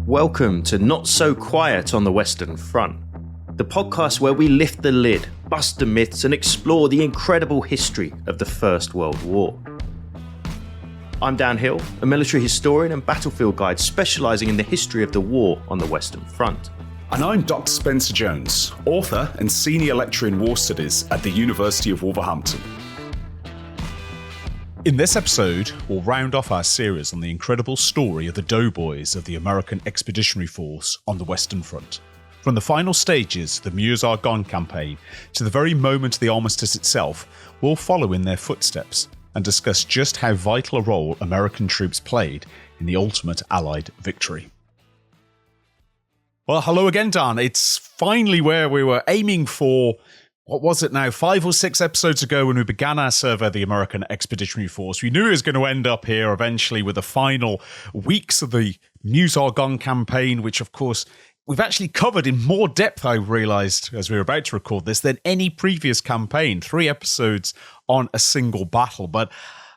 Welcome to Not So Quiet on the Western Front, the podcast where we lift the lid, bust the myths, and explore the incredible history of the First World War. I'm Dan Hill, a military historian and battlefield guide specialising in the history of the war on the Western Front. And I'm Dr. Spencer Jones, author and senior lecturer in war studies at the University of Wolverhampton. In this episode, we'll round off our series on the incredible story of the Doughboys of the American Expeditionary Force on the Western Front. From the final stages of the Mesuse-Argonne campaign to the very moment of the Armistice itself, we'll follow in their footsteps and discuss just how vital a role American troops played in the ultimate Allied victory. Well, hello again, Dan. It's finally where we were aiming for. What was it now, 5 or 6 episodes ago when we began our survey of the American Expeditionary Force. We knew it was going to end up here eventually with the final weeks of the Mesuse-Argonne campaign, which of course we've actually covered in more depth, I realised as we were about to record this, than any previous campaign. 3 episodes on a single battle. But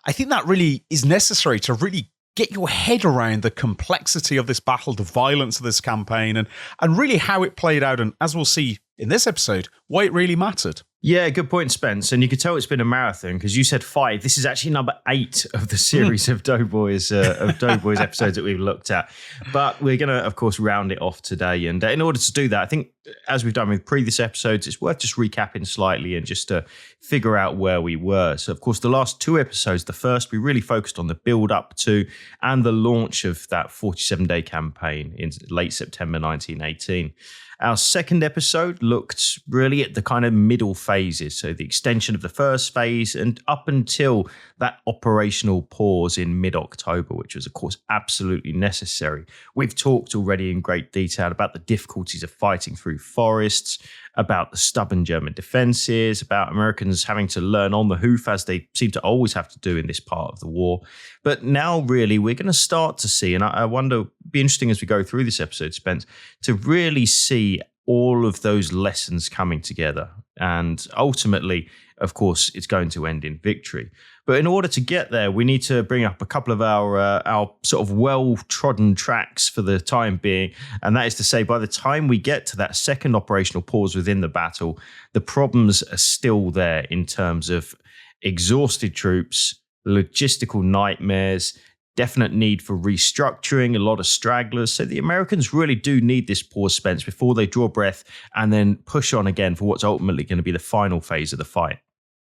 I think that really is necessary to really get your head around the complexity of this battle, the violence of this campaign, and really how it played out, and as we'll see in this episode, why it really mattered. Yeah, good point, Spence. And you could tell it's been a marathon because you said 5. This is actually number 8 of the series of Doughboys episodes that we've looked at. But we're going to, of course, round it off today. And in order to do that, I think, as we've done with previous episodes, it's worth just recapping slightly and just to figure out where we were. So, of course, the last 2 episodes, the first, we really focused on the build up to and the launch of that 47-day campaign in late September 1918. Our second episode looked really at the kind of middle phases, so the extension of the first phase and up until that operational pause in mid-October, which was, of course, absolutely necessary. We've talked already in great detail about the difficulties of fighting through forests, about the stubborn German defences, about Americans having to learn on the hoof, as they seem to always have to do in this part of the war. But now, really, we're going to start to see, and I wonder, be interesting as we go through this episode, Spence, to really see all of those lessons coming together. And ultimately, of course, it's going to end in victory. But in order to get there, we need to bring up a couple of our sort of well-trodden tracks for the time being. And that is to say, by the time we get to that second operational pause within the battle, the problems are still there in terms of exhausted troops, logistical nightmares, definite need for restructuring, a lot of stragglers. So the Americans really do need this pause, Spence, before they draw breath and then push on again for what's ultimately going to be the final phase of the fight.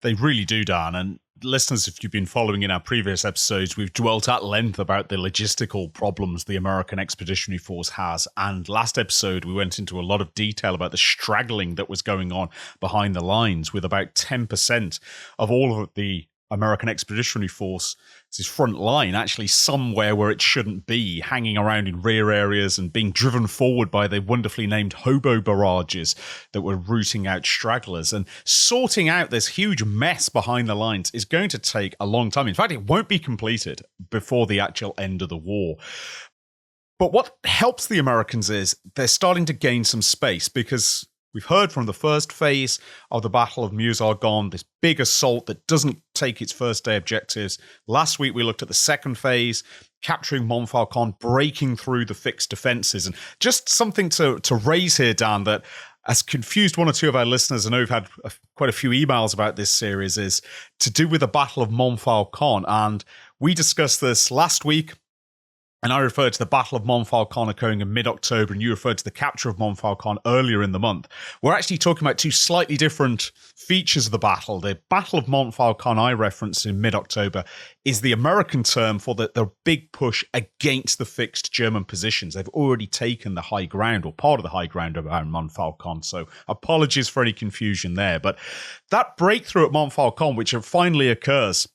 They really do, Dan. And listeners, if you've been following in our previous episodes, we've dwelt at length about the logistical problems the American Expeditionary Force has. And last episode, we went into a lot of detail about the straggling that was going on behind the lines, with about 10% of all of the American Expeditionary Force's front line actually somewhere where it shouldn't be, hanging around in rear areas and being driven forward by the wonderfully named hobo barrages that were rooting out stragglers. And sorting out this huge mess behind the lines is going to take a long time. In fact, it won't be completed before the actual end of the war. But what helps the Americans is they're starting to gain some space, because we've heard from the first phase of the Battle of Mesuse-Argonne, this big assault that doesn't take its first day objectives. Last week, we looked at the second phase, capturing Montfaucon, breaking through the fixed defences. And just something to raise here, Dan, that has confused one or two of our listeners, I know we've had quite a few emails about this series, is to do with the Battle of Montfaucon. And we discussed this last week, and I referred to the Battle of Montfaucon occurring in mid-October, and you referred to the capture of Montfaucon earlier in the month. We're actually talking about 2 slightly different features of the battle. The Battle of Montfaucon I referenced in mid-October is the American term for the big push against the fixed German positions. They've already taken the high ground, or part of the high ground around Montfaucon, so apologies for any confusion there. But that breakthrough at Montfaucon, which finally occurs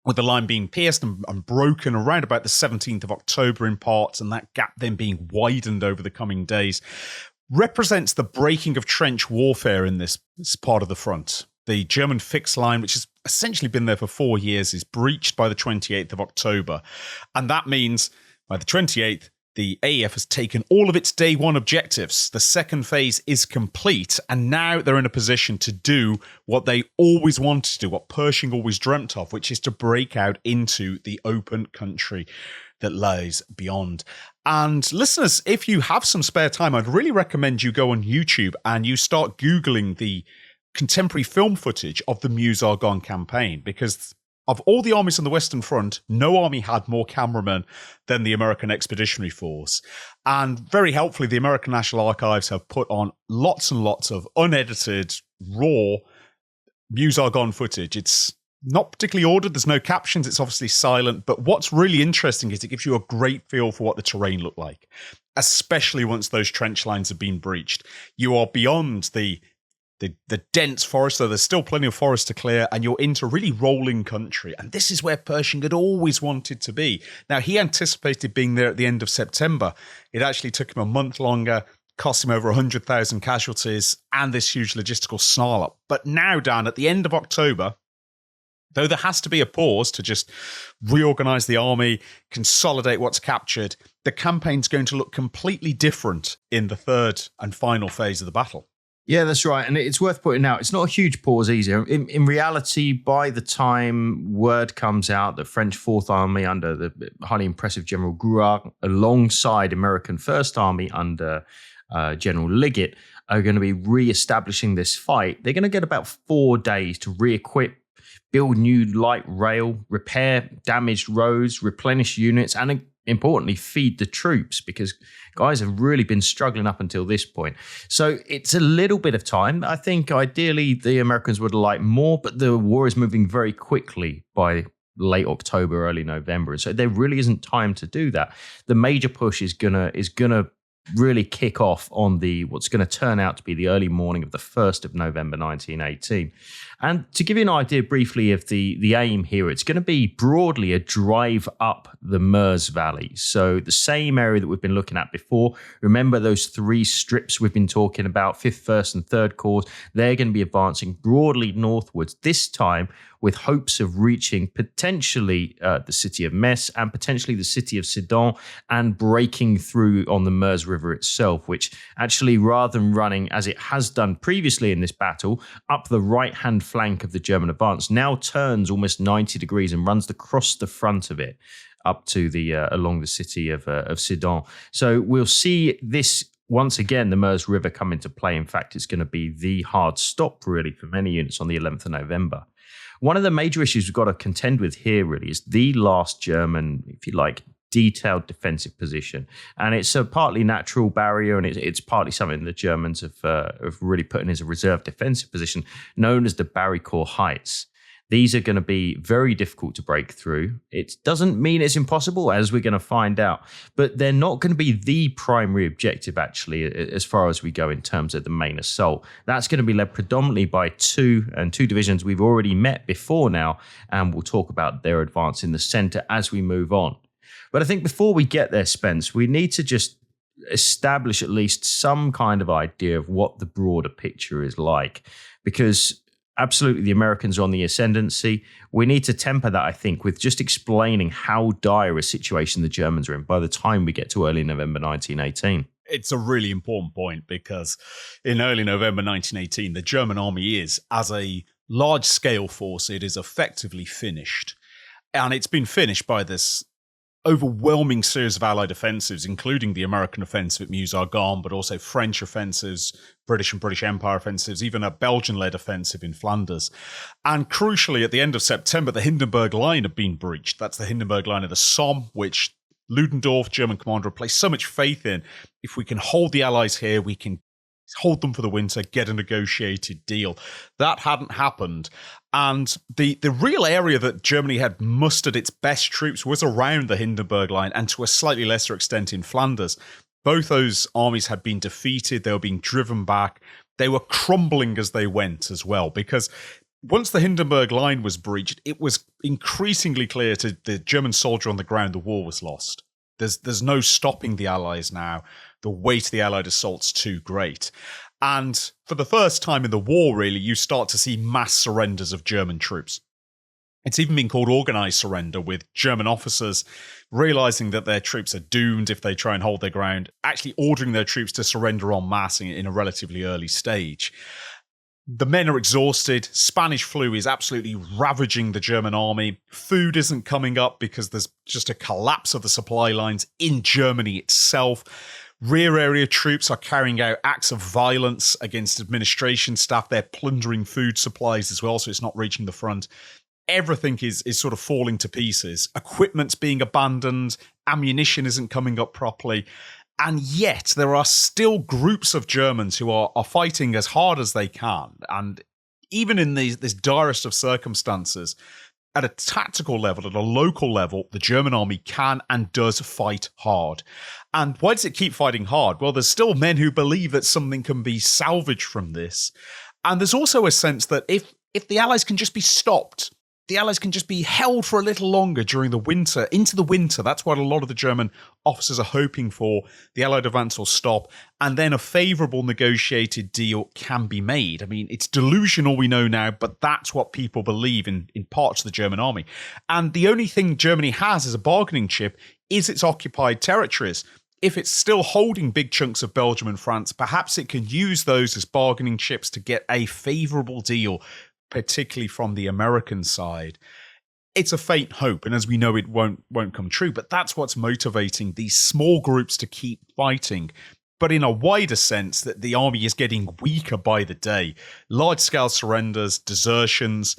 with the line being pierced and broken around about the 17th of October in parts, and that gap then being widened over the coming days, represents the breaking of trench warfare in this part of the front. The German fixed line, which has essentially been there for 4 years, is breached by the 28th of October. And that means by the 28th, the AEF has taken all of its day one objectives. The second phase is complete, and now they're in a position to do what they always wanted to do, what Pershing always dreamt of, which is to break out into the open country. that lies beyond. And listeners, if you have some spare time, I'd really recommend you go on YouTube and you start Googling the contemporary film footage of the Mesuse-Argonne campaign, because of all the armies on the Western Front, no army had more cameramen than the American Expeditionary Force. And very helpfully, the American National Archives have put on lots and lots of unedited, raw Mesuse-Argonne footage. It's not particularly ordered. There's no captions. It's obviously silent. But what's really interesting is it gives you a great feel for what the terrain looked like, especially once those trench lines have been breached. You are beyond the dense forest, though there's still plenty of forest to clear, and you're into really rolling country. And this is where Pershing had always wanted to be. Now, he anticipated being there at the end of September. It actually took him a month longer, cost him over 100,000 casualties, and this huge logistical snarl up. But now, Dan, at the end of October, though there has to be a pause to just reorganize the army, consolidate what's captured, the campaign's going to look completely different in the third and final phase of the battle. Yeah, that's right. And it's worth pointing out, it's not a huge pause either. In reality, by the time word comes out, the French Fourth Army under the highly impressive General Grouard, alongside American First Army under General Liggett, are going to be re-establishing this fight. They're going to get about 4 days to re-equip, build new light rail, repair damaged roads, replenish units, and importantly, feed the troops, because guys have really been struggling up until this point. So it's a little bit of time. I think ideally the Americans would like more, but the war is moving very quickly by late October, early November. And so there really isn't time to do that. The major push is gonna really kick off on what's going to turn out to be the early morning of the 1st of November 1918. And to give you an idea briefly of the aim here, it's going to be broadly a drive up the Meuse Valley. So the same area that we've been looking at before. Remember those 3 strips we've been talking about, 5th, 1st and 3rd Corps? They're going to be advancing broadly northwards, this time with hopes of reaching potentially the city of Metz and potentially the city of Sedan, and breaking through on the Meuse River itself, which actually, rather than running as it has done previously in this battle up the right-hand flank of the German advance, now turns almost 90 degrees and runs across the front of it up to along the city of Sedan. So we'll see this once again, the Meuse River come into play. In fact, it's going to be the hard stop really for many units on the 11th of November. One of the major issues we've got to contend with here really is the last German, if you like, detailed defensive position. And it's a partly natural barrier, and it's partly something the Germans have really put in as a reserve defensive position, known as the Barricourt Heights. These are going to be very difficult to break through. It doesn't mean it's impossible, as we're going to find out, but they're not going to be the primary objective, actually, as far as we go in terms of the main assault. That's going to be led predominantly by two divisions we've already met before now, and we'll talk about their advance in the centre as we move on. But I think before we get there, Spence, we need to just establish at least some kind of idea of what the broader picture is like, because absolutely, the Americans are on the ascendancy. We need to temper that, I think, with just explaining how dire a situation the Germans are in by the time we get to early November 1918. It's a really important point, because in early November 1918, the German army is, as a large-scale force, it is effectively finished. And it's been finished by this overwhelming series of Allied offensives, including the American offensive at Mesuse-Argonne, but also French offensives, British and British Empire offensives, even a Belgian-led offensive in Flanders. And crucially, at the end of September, the Hindenburg Line had been breached. That's the Hindenburg Line of the Somme, which Ludendorff, German commander, placed so much faith in. If we can hold the Allies here, we can hold them for the winter, get a negotiated deal. That hadn't happened. And the real area that Germany had mustered its best troops was around the Hindenburg Line, and to a slightly lesser extent in Flanders. Both those armies had been defeated. They were being driven back. They were crumbling as they went as well, because once the Hindenburg Line was breached, it was increasingly clear to the German soldier on the ground the war was lost. There's no stopping the Allies now. The weight of the Allied assault's too great. And for the first time in the war, really, you start to see mass surrenders of German troops. It's even been called organised surrender, with German officers realising that their troops are doomed if they try and hold their ground, actually ordering their troops to surrender en masse in a relatively early stage. The men are exhausted. Spanish flu is absolutely ravaging the German army. Food isn't coming up because there's just a collapse of the supply lines in Germany itself. Rear area troops are carrying out acts of violence against administration staff. They're plundering food supplies as well, so it's not reaching the front. Everything is sort of falling to pieces. Equipment's being abandoned. Ammunition isn't coming up properly. And yet there are still groups of Germans who are fighting as hard as they can. And even in this direst of circumstances, at a tactical level, at a local level, the German army can and does fight hard. And why does it keep fighting hard? Well, there's still men who believe that something can be salvaged from this. And there's also a sense that if the Allies can just be stopped, the Allies can just be held for a little longer during the winter, into the winter. That's what a lot of the German officers are hoping for. The Allied advance will stop, and then a favourable negotiated deal can be made. I mean, it's delusional, we know now, but that's what people believe in parts of the German army. And the only thing Germany has as a bargaining chip is its occupied territories. If it's still holding big chunks of Belgium and France, perhaps it can use those as bargaining chips to get a favourable deal, particularly from the American side. It's a faint hope, and as we know, it won't come true, but that's what's motivating these small groups to keep fighting. But in a wider sense, that the army is getting weaker by the day. Large-scale surrenders, desertions.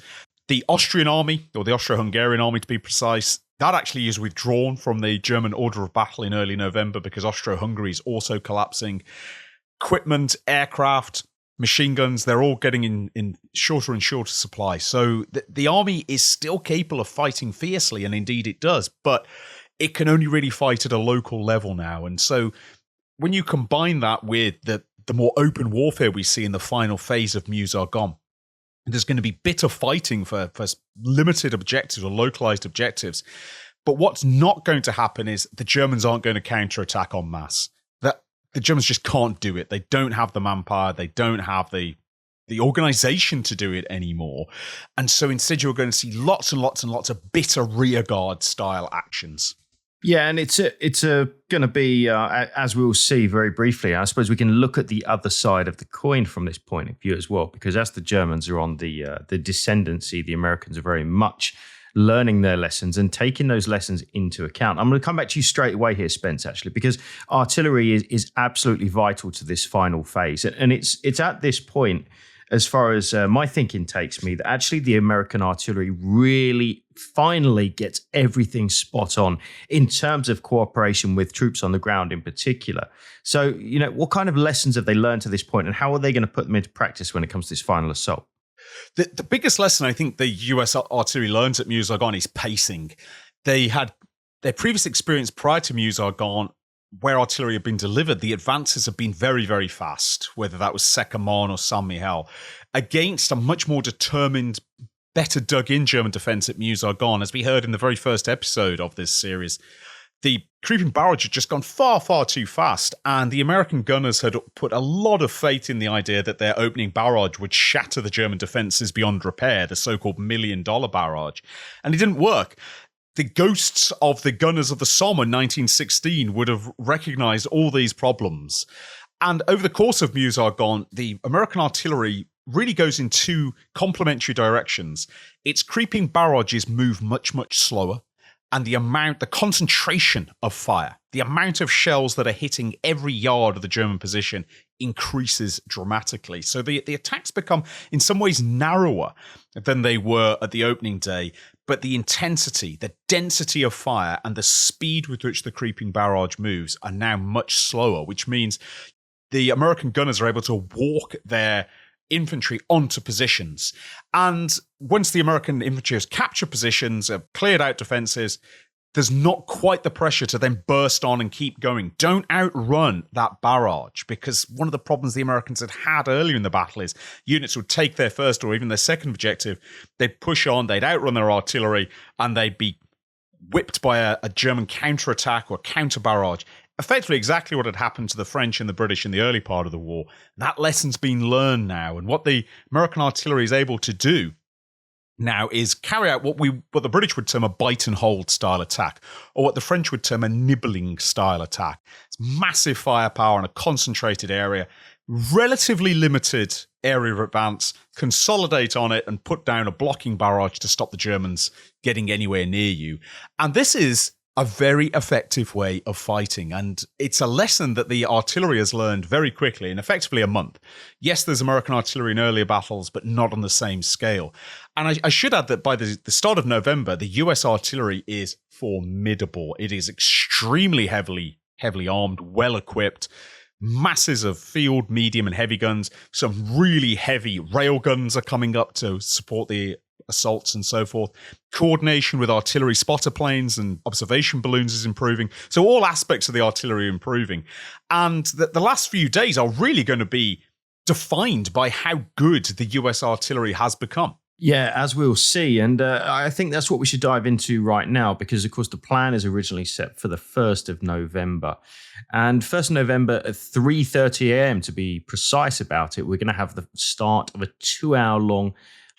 The Austrian army, or the Austro-Hungarian army to be precise, that actually is withdrawn from the German order of battle in early November because Austro-Hungary is also collapsing. Equipment, aircraft, machine guns, they're all getting in shorter and shorter supply. So the army is still capable of fighting fiercely, and indeed it does, but it can only really fight at a local level now. And so when you combine that with the more open warfare we see in the final phase of Mesuse-Argonne, there's going to be bitter fighting for limited objectives or localized objectives. But what's not going to happen is the Germans aren't going to counterattack en masse. The Germans just can't do it. They don't have the manpower. They don't have the organization to do it anymore. And so instead, you're going to see lots and lots and lots of bitter rearguard style actions. Yeah, and it's going to be, as we'll see very briefly, I suppose we can look at the other side of the coin from this point of view as well, because as the Germans are on the descendancy, the Americans are very much learning their lessons and taking those lessons into account. I'm going to come back to you straight away here, Spence, actually, because artillery is absolutely vital to this final phase. And it's at this point, as far as my thinking takes me, that actually the American artillery really finally gets everything spot on in terms of cooperation with troops on the ground in particular. So, what kind of lessons have they learned to this point, and how are they going to put them into practice when it comes to this final assault? The biggest lesson I think the US artillery learns at Mesuse-Argonne is pacing. They had their previous experience prior to Mesuse-Argonne, where artillery had been delivered. The advances have been very, very fast, whether that was Secamon or Saint-Mihiel, against a much more determined, better dug-in German defense at Mesuse-Argonne. As we heard in the very first episode of this series, the creeping barrage had just gone far, far too fast, and the American gunners had put a lot of faith in the idea that their opening barrage would shatter the German defenses beyond repair, the so-called $1 million barrage. And it didn't work. The ghosts of the gunners of the Somme in 1916 would have recognized all these problems. And over the course of Mesuse-Argonne, the American artillery really goes in two complementary directions. Its creeping barrages move much, much slower. And the concentration of fire, the amount of shells that are hitting every yard of the German position increases dramatically. So the attacks become, in some ways, narrower than they were at the opening day, but the intensity, the density of fire, and the speed with which the creeping barrage moves are now much slower, which means the American gunners are able to walk their infantry onto positions. And once the American infantry has captured positions, have cleared out defenses, there's not quite the pressure to then burst on and keep going. Don't outrun that barrage, because one of the problems the Americans had earlier in the battle is units would take their first or even their second objective, they'd push on, they'd outrun their artillery, and they'd be whipped by a German counterattack or counter barrage. Effectively exactly what had happened to the French and the British in the early part of the war. That lesson's been learned now, and what the American artillery is able to do now is carry out what the British would term a bite and hold style attack, or what the French would term a nibbling style attack. It's massive firepower in a concentrated area, relatively limited area of advance, consolidate on it, and put down a blocking barrage to stop the Germans getting anywhere near you. And this is a very effective way of fighting. And it's a lesson that the artillery has learned very quickly in effectively a month. Yes, there's American artillery in earlier battles, but not on the same scale. And I should add that by the start of November, the US artillery is formidable. It is extremely heavily armed, well equipped. Masses of field, medium, and heavy guns. Some really heavy rail guns are coming up to support the assaults and so forth. Coordination with artillery spotter planes and observation balloons is improving. So all aspects of the artillery are improving. And the last few days are really going to be defined by how good the US artillery has become. Yeah, as we'll see. And I think that's what we should dive into right now, because, of course, the plan is originally set for the 1st of November. And 1st of November at 3:30 a.m., to be precise about it, we're going to have the start of a 2-hour-long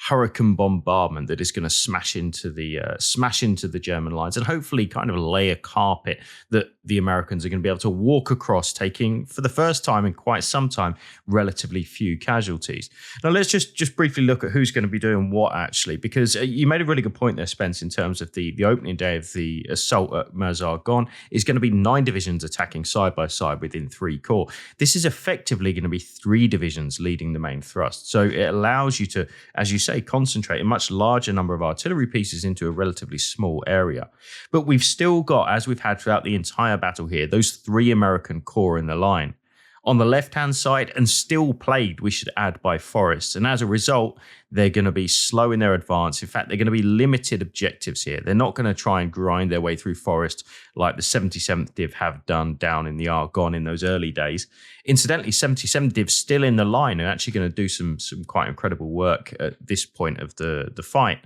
hurricane bombardment that is going to smash into the German lines and hopefully kind of lay a carpet that the Americans are going to be able to walk across, taking, for the first time in quite some time, relatively few casualties. Now, let's just briefly look at who's going to be doing what, actually, because you made a really good point there, Spence, in terms of the opening day of the assault at Mesuse-Argonne is going to be 9 divisions attacking side by side within 3 corps. This is effectively going to be 3 divisions leading the main thrust. So it allows you to, as you say, concentrate a much larger number of artillery pieces into a relatively small area. But we've still got, as we've had throughout the entire battle here, those 3 American corps in the line. On the left-hand side, and still plagued, we should add, by forests. And as a result, they're going to be slow in their advance. In fact, they're going to be limited objectives here. They're not going to try and grind their way through forest like the 77th Div have done down in the Argonne in those early days. Incidentally, 77th Div still in the line and actually going to do some quite incredible work at this point of the fight.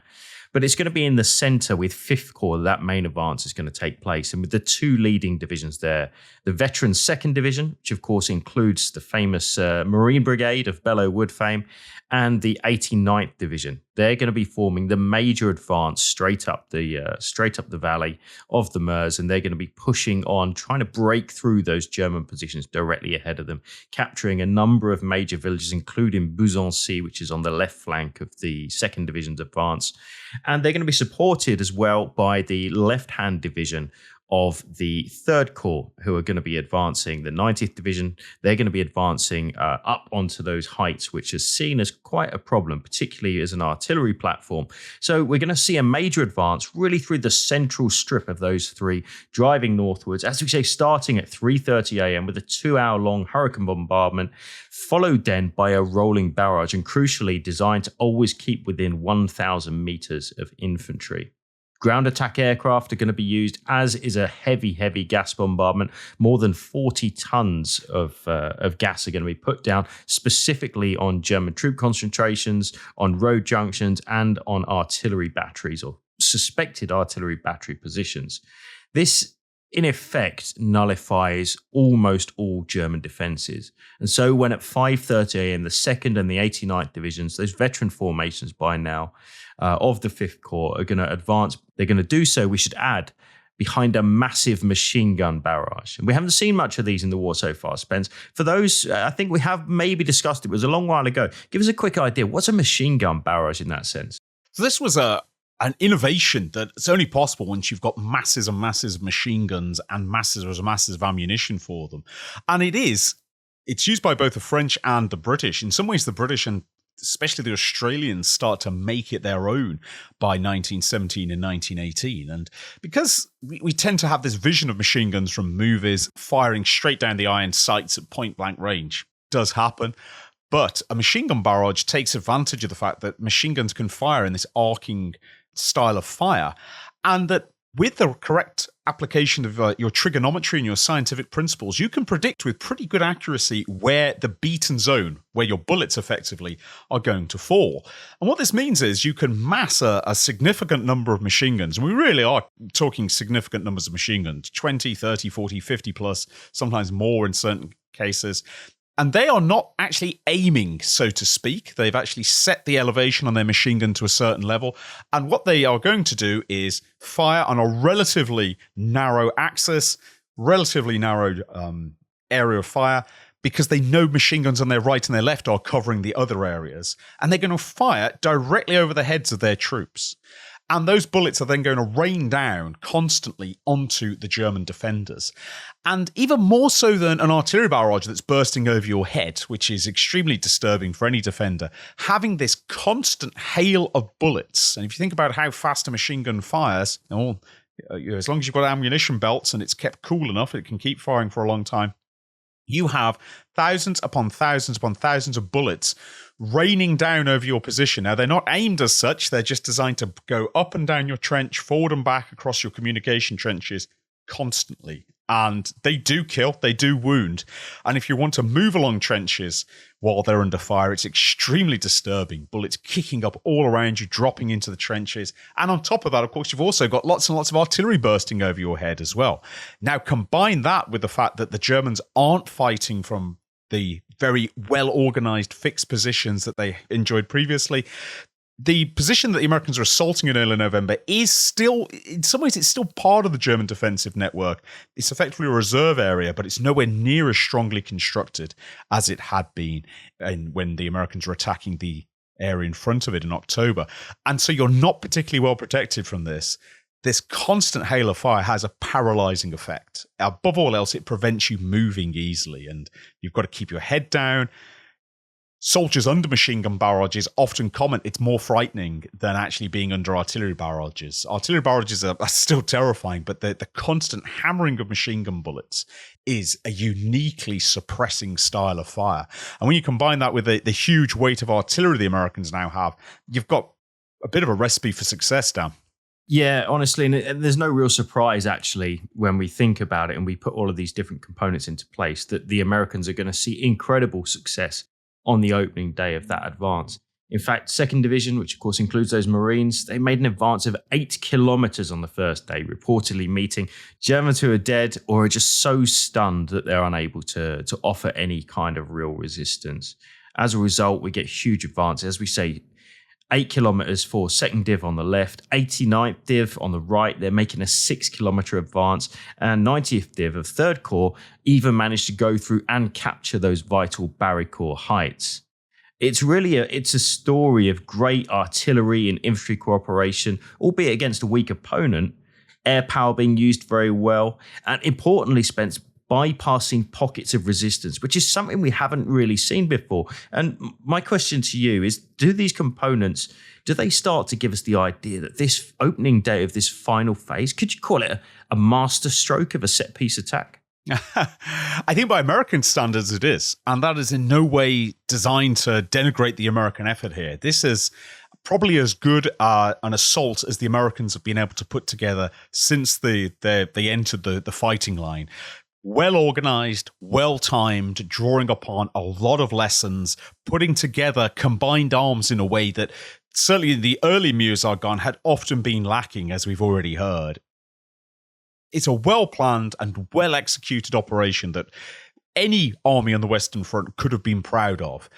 But it's going to be in the centre with 5th Corps that main advance is going to take place. And with the 2 leading divisions there, the veteran 2nd Division, which of course includes the famous Marine Brigade of Belleau Wood fame, and the 89th Division. They're going to be forming the major advance straight up the valley of the Meuse, and they're going to be pushing on, trying to break through those German positions directly ahead of them, capturing a number of major villages, including Buzancy, which is on the left flank of the 2nd Division's advance. And they're going to be supported as well by the left-hand division of the 3rd Corps, who are going to be advancing. The 90th Division, they're going to be advancing up onto those heights, which is seen as quite a problem, particularly as an artillery platform. So we're going to see a major advance really through the central strip of those 3, driving northwards, as we say, starting at 3:30 a.m. with a 2-hour-long hurricane bombardment, followed then by a rolling barrage, and crucially designed to always keep within 1,000 meters of infantry. Ground attack aircraft are going to be used, as is a heavy gas bombardment. More than 40 tons of gas are going to be put down specifically on German troop concentrations, on road junctions, and on artillery batteries or suspected artillery battery positions. This, in effect, nullifies almost all German defences. And so when at 5:30 a.m. the 2nd and the 89th Divisions, those veteran formations by now, of the 5th Corps are going to advance. They're going to do so, we should add, behind a massive machine gun barrage. And we haven't seen much of these in the war so far, Spence. For those, I think we have maybe discussed it. It was a long while ago. Give us a quick idea. What's a machine gun barrage in that sense? So this was an innovation that's only possible once you've got masses and masses of machine guns and masses of ammunition for them. And it's used by both the French and the British. In some ways, the British and especially the Australians start to make it their own by 1917 and 1918. And because we tend to have this vision of machine guns from movies firing straight down the iron sights at point blank range, does happen. But a machine gun barrage takes advantage of the fact that machine guns can fire in this arcing style of fire, and that with the correct application of your trigonometry and your scientific principles, you can predict with pretty good accuracy where the beaten zone, where your bullets effectively are going to fall. And what this means is you can mass a significant number of machine guns. And we really are talking significant numbers of machine guns, 20, 30, 40, 50 plus, sometimes more in certain cases. And they are not actually aiming, so to speak. They've actually set the elevation on their machine gun to a certain level. And what they are going to do is fire on a relatively narrow axis, relatively narrow area of fire, because they know machine guns on their right and their left are covering the other areas, and they're going to fire directly over the heads of their troops. And those bullets are then going to rain down constantly onto the German defenders. And even more so than an artillery barrage that's bursting over your head, which is extremely disturbing for any defender, having this constant hail of bullets. And if you think about how fast a machine gun fires, as long as you've got ammunition belts and it's kept cool enough, it can keep firing for a long time. You have thousands upon thousands upon thousands of bullets raining down over your position. Now, they're not aimed as such. They're just designed to go up and down your trench, forward and back across your communication trenches constantly. And they do kill, they do wound. And if you want to move along trenches while they're under fire, it's extremely disturbing. Bullets kicking up all around you, dropping into the trenches. And on top of that, of course, you've also got lots and lots of artillery bursting over your head as well. Now, combine that with the fact that the Germans aren't fighting from the very well-organized fixed positions that they enjoyed previously. The position that the Americans are assaulting in early November is still, in some ways, it's still part of the German defensive network. It's effectively a reserve area, but it's nowhere near as strongly constructed as it had been when the Americans were attacking the area in front of it in October. And so you're not particularly well protected from this. This constant hail of fire has a paralyzing effect. Above all else, it prevents you moving easily, and you've got to keep your head down. Soldiers under machine gun barrages often comment it's more frightening than actually being under artillery barrages. Artillery barrages are still terrifying, but the constant hammering of machine gun bullets is a uniquely suppressing style of fire. And when you combine that with the huge weight of artillery the Americans now have, you've got a bit of a recipe for success, Dan. Yeah, honestly, and there's no real surprise, actually, when we think about it and we put all of these different components into place, that the Americans are going to see incredible success on the opening day of that advance. In fact, 2nd Division, which of course includes those Marines, they made an advance of 8 kilometers on the first day, reportedly meeting Germans who are dead or are just so stunned that they're unable to offer any kind of real resistance. As a result, we get huge advances. As we say, 8 kilometers for 2nd Div on the left, 89th Div on the right. They're making a 6-kilometer advance, and 90th Div of 3rd Corps even managed to go through and capture those vital Barricourt heights. It's a story of great artillery and infantry cooperation, albeit against a weak opponent. Air power being used very well, and importantly, Spence, bypassing pockets of resistance, which is something we haven't really seen before. And my question to you is, do these components, do they start to give us the idea that this opening day of this final phase, could you call it a master stroke of a set-piece attack? I think by American standards it is, and that is in no way designed to denigrate the American effort here. This is probably as good an assault as the Americans have been able to put together since they entered the fighting line. Well organized, well timed, drawing upon a lot of lessons, putting together combined arms in a way that certainly in the early Mesuse-Argonne had often been lacking, as we've already heard. It's a well-planned and well-executed operation that any army on the Western Front could have been proud of.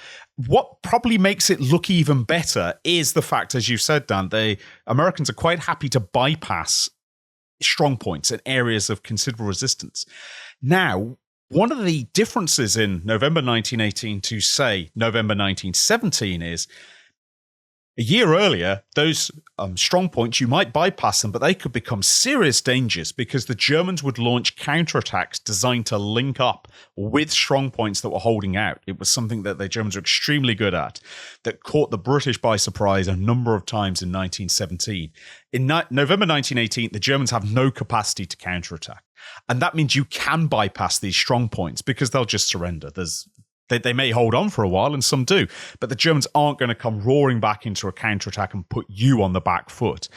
What probably makes it look even better is the fact, as you said, Dan, the Americans are quite happy to bypass strong points and areas of considerable resistance. Now, one of the differences in November 1918 to, say, November 1917 is a year earlier, those strong points, you might bypass them, but they could become serious dangers because the Germans would launch counterattacks designed to link up with strong points that were holding out. It was something that the Germans were extremely good at, that caught the British by surprise a number of times in 1917. In November 1918, the Germans have no capacity to counterattack. And that means you can bypass these strong points because they'll just surrender. They may hold on for a while, and some do, but the Germans aren't going to come roaring back into a counterattack and put you on the back foot.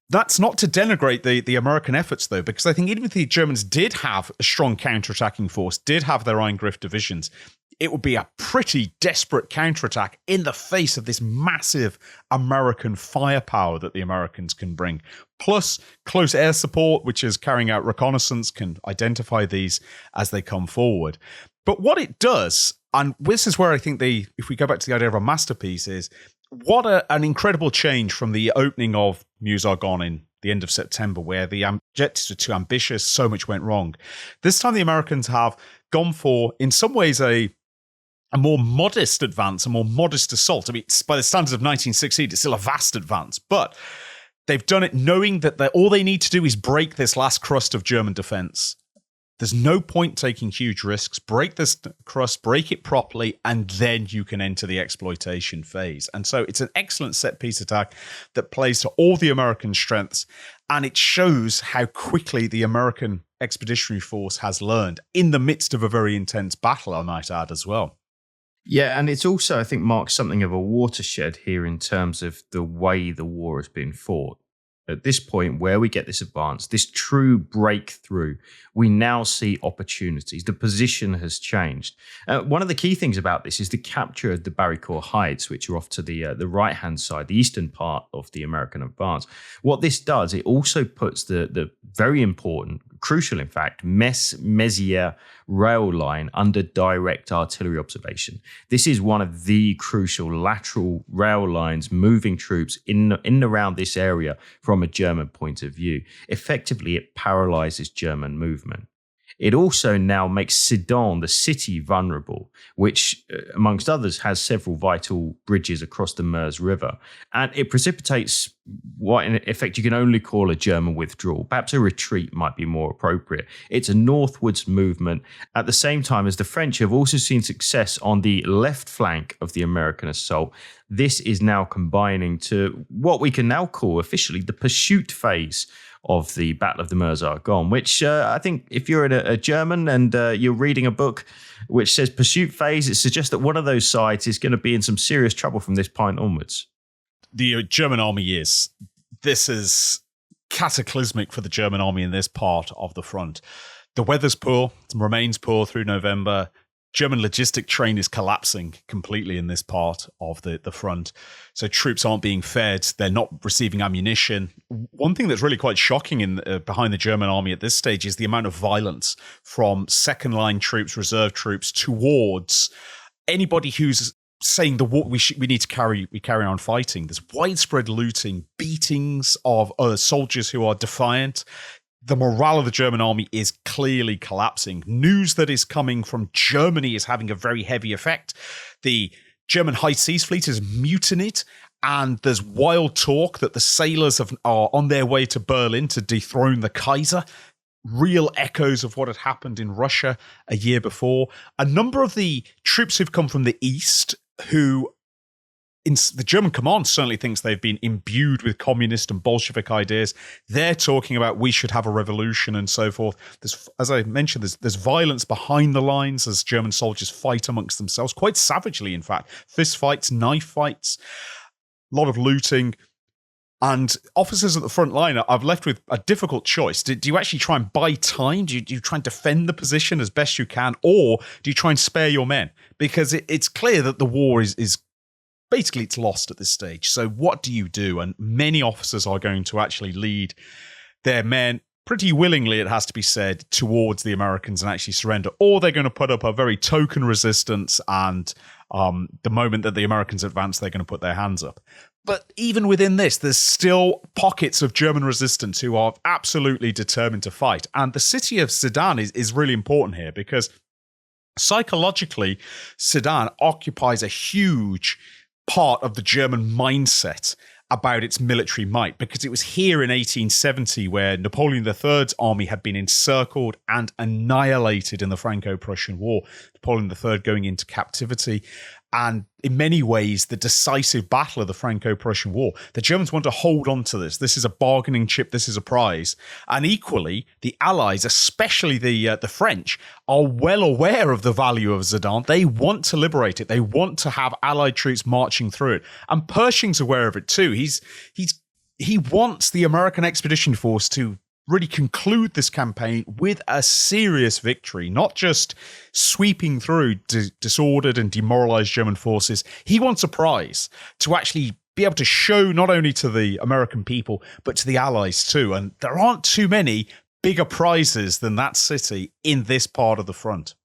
That's not to denigrate the American efforts, though, because I think even if the Germans did have a strong counterattacking force, did have their Eingriff divisions, it would be a pretty desperate counterattack in the face of this massive American firepower that the Americans can bring. Plus, close air support, which is carrying out reconnaissance, can identify these as they come forward. But what it does, and this is where I think if we go back to the idea of a masterpiece, is what an incredible change from the opening of Mesuse-Argonne in the end of September, where the objectives were too ambitious, so much went wrong. This time the Americans have gone for, in some ways, a more modest advance, a more modest assault. I mean, by the standards of 1916, it's still a vast advance, but they've done it knowing that all they need to do is break this last crust of German defense. There's no point taking huge risks. Break this crust, break it properly, and then you can enter the exploitation phase. And so it's an excellent set-piece attack that plays to all the American strengths, and it shows how quickly the American Expeditionary Force has learned in the midst of a very intense battle, I might add, as well. Yeah, and it's also, I think, marks something of a watershed here in terms of the way the war has been fought. At this point, where we get this advance, this true breakthrough, we now see opportunities. The position has changed. One of the key things about this is the capture of the Barricourt Heights, which are off to the right-hand side, the eastern part of the American advance. What this does, it also puts the very important, crucial, in fact, Mesuse rail line under direct artillery observation. This is one of the crucial lateral rail lines moving troops in and around this area from a German point of view. Effectively, it paralyzes German movement. It also now makes Sedan, the city, vulnerable, which, amongst others, has several vital bridges across the Meuse River. And it precipitates what, in effect, you can only call a German withdrawal. Perhaps a retreat might be more appropriate. It's a northwards movement at the same time as the French have also seen success on the left flank of the American assault. This is now combining to what we can now call officially the pursuit phase of the Battle of the Mesuse-Argonne, which I think if you're a German and you're reading a book which says pursuit phase, it suggests that one of those sides is going to be in some serious trouble from this point onwards. The German army is. This is cataclysmic for the German army in this part of the front. The weather's poor, it remains poor through November. German logistic train is collapsing completely in this part of the front. So troops aren't being fed. They're not receiving ammunition. One thing that's really quite shocking behind the German army at this stage is the amount of violence from second line troops, reserve troops, towards anybody who's saying the war we need to carry on fighting. There's widespread looting, beatings of soldiers who are defiant. The morale of the German army is clearly collapsing. News that is coming from Germany is having a very heavy effect. The German High Seas Fleet is mutinied, and there's wild talk that the sailors are on their way to Berlin to dethrone the Kaiser. Real echoes of what had happened in Russia a year before. A number of the troops who've come from the east, who the German command certainly thinks they've been imbued with communist and Bolshevik ideas. They're talking about we should have a revolution and so forth. As I mentioned, there's violence behind the lines as German soldiers fight amongst themselves, quite savagely, in fact. Fist fights, knife fights, a lot of looting. And officers at the front line are left with a difficult choice. Do you actually try and buy time? Do you try and defend the position as best you can? Or do you try and spare your men? Because it's clear that the war is basically it's lost at this stage. So what do you do? And many officers are going to actually lead their men pretty willingly, it has to be said, towards the Americans and actually surrender. Or they're going to put up a very token resistance, and the moment that the Americans advance, they're going to put their hands up. But even within this, there's still pockets of German resistance who are absolutely determined to fight. And the city of Sedan is really important here because psychologically, Sedan occupies a huge part of the German mindset about its military might, because it was here in 1870 where Napoleon III's army had been encircled and annihilated in the Franco-Prussian War. Napoleon III going into captivity. And in many ways, the decisive battle of the Franco-Prussian War. The Germans want to hold on to this. This is a bargaining chip. This is a prize. And equally, the Allies, especially the French, are well aware of the value of Sedan. They want to liberate it. They want to have Allied troops marching through it. And Pershing's aware of it too. He wants the American Expeditionary Force to really conclude this campaign with a serious victory, not just sweeping through disordered and demoralized German forces. He wants a prize to actually be able to show not only to the American people, but to the Allies too. And there aren't too many bigger prizes than that city in this part of the front.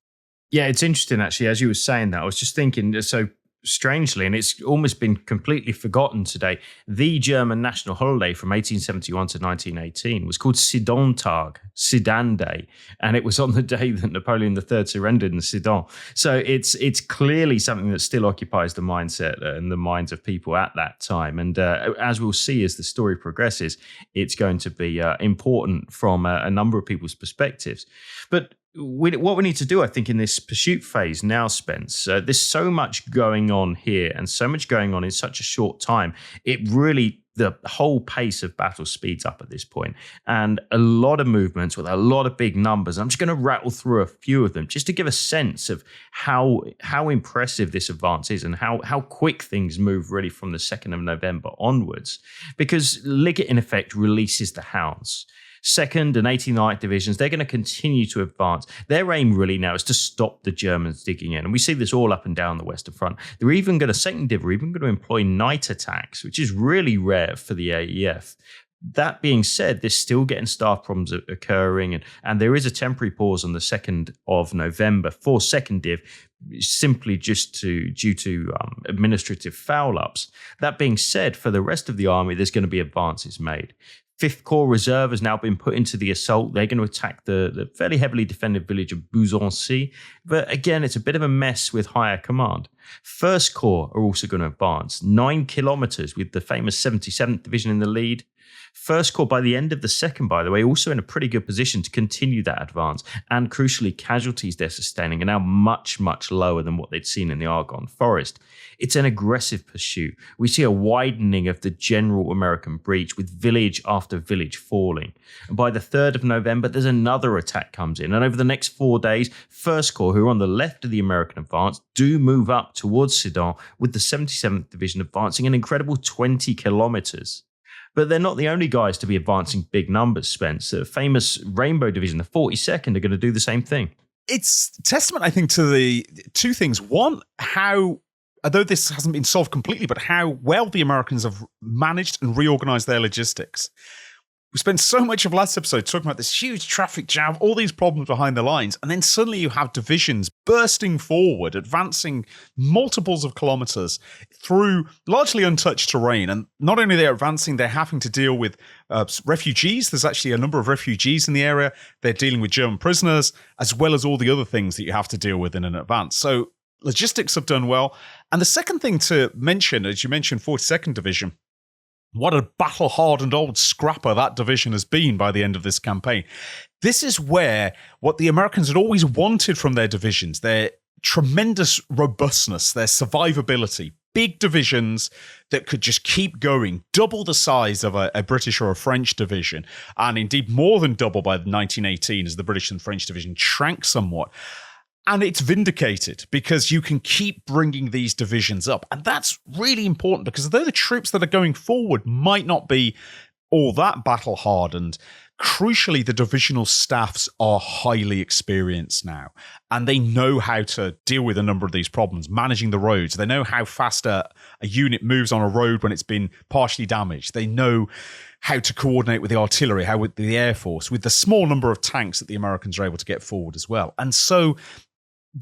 Yeah, it's interesting, actually. As you were saying that, I was just thinking, so strangely, and it's almost been completely forgotten today, the German national holiday from 1871 to 1918 was called Sedantag, Sedan Day, and it was on the day that Napoleon III surrendered in Sedan. So it's clearly something that still occupies the mindset and the minds of people at that time. And as we'll see as the story progresses, it's going to be important from a number of people's perspectives. But what we need to do, I think, in this pursuit phase now, Spence, there's so much going on here and so much going on in such a short time. It really, the whole pace of battle speeds up at this point, and a lot of movements with a lot of big numbers. I'm just going to rattle through a few of them just to give a sense of how impressive this advance is and how quick things move really from the 2nd of November onwards, because Liggett, in effect, releases the Hounds. 2nd and 89th Divisions, they're going to continue to advance. Their aim really now is to stop the Germans digging in. And we see this all up and down the Western Front. They're even going to, 2nd Div are even going to employ night attacks, which is really rare for the AEF. That being said, there's still getting staff problems occurring, and there is a temporary pause on the 2nd of November for 2nd Div, simply just due to administrative foul-ups. That being said, for the rest of the army, there's going to be advances made. 5th Corps Reserve has now been put into the assault. They're going to attack the fairly heavily defended village of Buzancy. But again, it's a bit of a mess with higher command. 1st Corps are also going to advance 9 kilometers with the famous 77th Division in the lead. 1st Corps, by the end of the 2nd, by the way, also in a pretty good position to continue that advance. And crucially, casualties they're sustaining are now much, much lower than what they'd seen in the Argonne Forest. It's an aggressive pursuit. We see a widening of the general American breach, with village after village falling. And by the 3rd of November, there's another attack comes in. And over the next 4 days, 1st Corps, who are on the left of the American advance, do move up towards Sedan, with the 77th Division advancing an incredible 20 kilometers. But they're not the only guys to be advancing big numbers, Spence. The famous Rainbow Division, the 42nd, are going to do the same thing. It's testament, I think, to the two things. One, how, although this hasn't been solved completely, but how well the Americans have managed and reorganized their logistics. We spent so much of last episode talking about this huge traffic jam, all these problems behind the lines, and then suddenly you have divisions bursting forward, advancing multiples of kilometers through largely untouched terrain. And not only are they advancing, they're having to deal with refugees. There's actually a number of refugees in the area. They're dealing with German prisoners, as well as all the other things that you have to deal with in an advance. So logistics have done well. And the second thing to mention, as you mentioned, 42nd Division, what a battle-hardened old scrapper that division has been by the end of this campaign. This is where what the Americans had always wanted from their divisions, their tremendous robustness, their survivability, big divisions that could just keep going, double the size of a British or a French division, and indeed more than double by 1918 as the British and French division shrank somewhat. And it's vindicated because you can keep bringing these divisions up. And that's really important because although the troops that are going forward might not be all that battle-hardened, crucially, the divisional staffs are highly experienced now. And they know how to deal with a number of these problems, managing the roads. They know how fast a unit moves on a road when it's been partially damaged. They know how to coordinate with the artillery, how with the Air Force, with the small number of tanks that the Americans are able to get forward as well. And so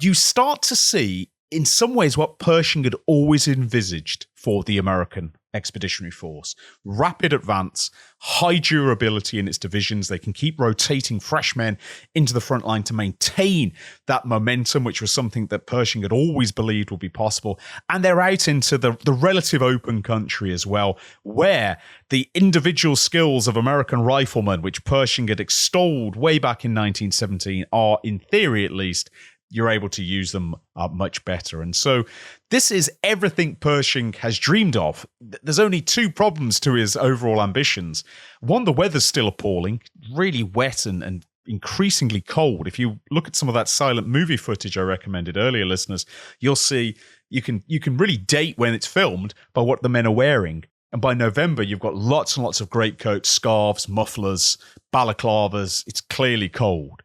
you start to see, in some ways, what Pershing had always envisaged for the American Expeditionary Force. Rapid advance, high durability in its divisions. They can keep rotating fresh men into the front line to maintain that momentum, which was something that Pershing had always believed would be possible. And they're out into the relative open country as well, where the individual skills of American riflemen, which Pershing had extolled way back in 1917, are, in theory at least, you're able to use them much better. And so this is everything Pershing has dreamed of. There's only two problems to his overall ambitions. One, the weather's still appalling, really wet and increasingly cold. If you look at some of that silent movie footage I recommended earlier, listeners, you'll see you can really date when it's filmed by what the men are wearing. And by November, you've got lots and lots of greatcoats, scarves, mufflers, balaclavas. It's clearly cold.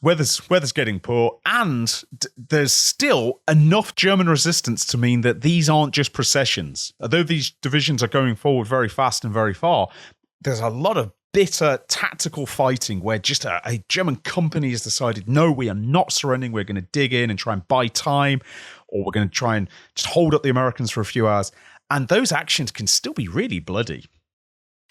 Weather's getting poor, and there's still enough German resistance to mean that these aren't just processions. Although these divisions are going forward very fast and very far, there's a lot of bitter tactical fighting where just a German company has decided, no, we are not surrendering, we're going to dig in and try and buy time, or we're going to try and just hold up the Americans for a few hours. And those actions can still be really bloody.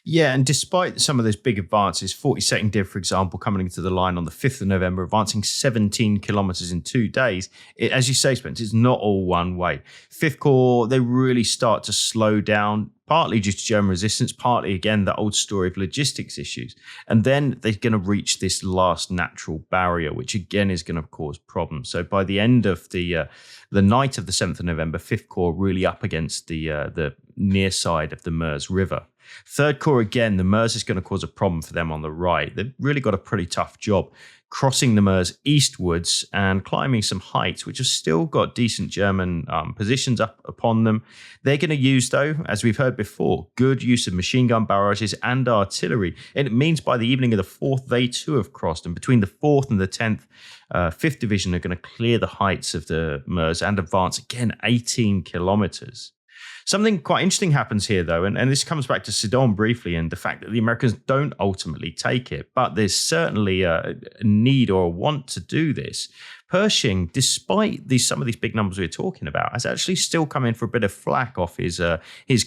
Yeah, and despite some of those big advances, 42nd Div, for example, coming into the line on the 5th of November, advancing 17 kilometres in 2 days, as you say, Spence, it's not all one way. 5th Corps, they really start to slow down, partly due to German resistance, partly, again, the old story of logistics issues. And then they're going to reach this last natural barrier, which, again, is going to cause problems. So by the end of the night of the 7th of November, 5th Corps really up against the near side of the Meuse River. 3rd Corps, again, the Meuse is going to cause a problem for them on the right. They've really got a pretty tough job crossing the Meuse eastwards and climbing some heights, which have still got decent German positions up upon them. They're going to use, though, as we've heard before, good use of machine gun barrages and artillery. And it means by the evening of the 4th, they too have crossed. And between the 4th and the 10th, 5th Division are going to clear the heights of the Meuse and advance, again, 18 kilometres. Something quite interesting happens here, though, and this comes back to Sedan briefly and the fact that the Americans don't ultimately take it, but there's certainly a need or a want to do this. Pershing, despite some of these big numbers we're talking about, has actually still come in for a bit of flack off his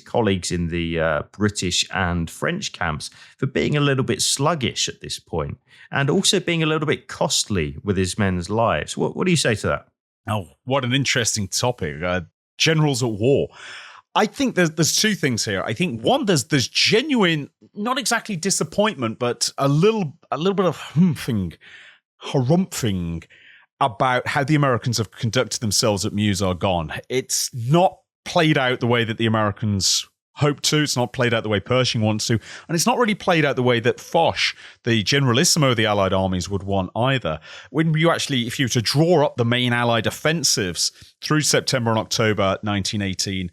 colleagues in the British and French camps for being a little bit sluggish at this point, and also being a little bit costly with his men's lives. What do you say to that? Oh, what an interesting topic. Generals at war. I think there's two things here. I think one, there's genuine, not exactly disappointment, but a little bit of harumphing about how the Americans have conducted themselves at Mesuse-Argonne. It's not played out the way that the Americans hope to. It's not played out the way Pershing wants to. And it's not really played out the way that Foch, the generalissimo of the Allied armies, would want either. When you actually, if you were to draw up the main Allied offensives through September and October 1918,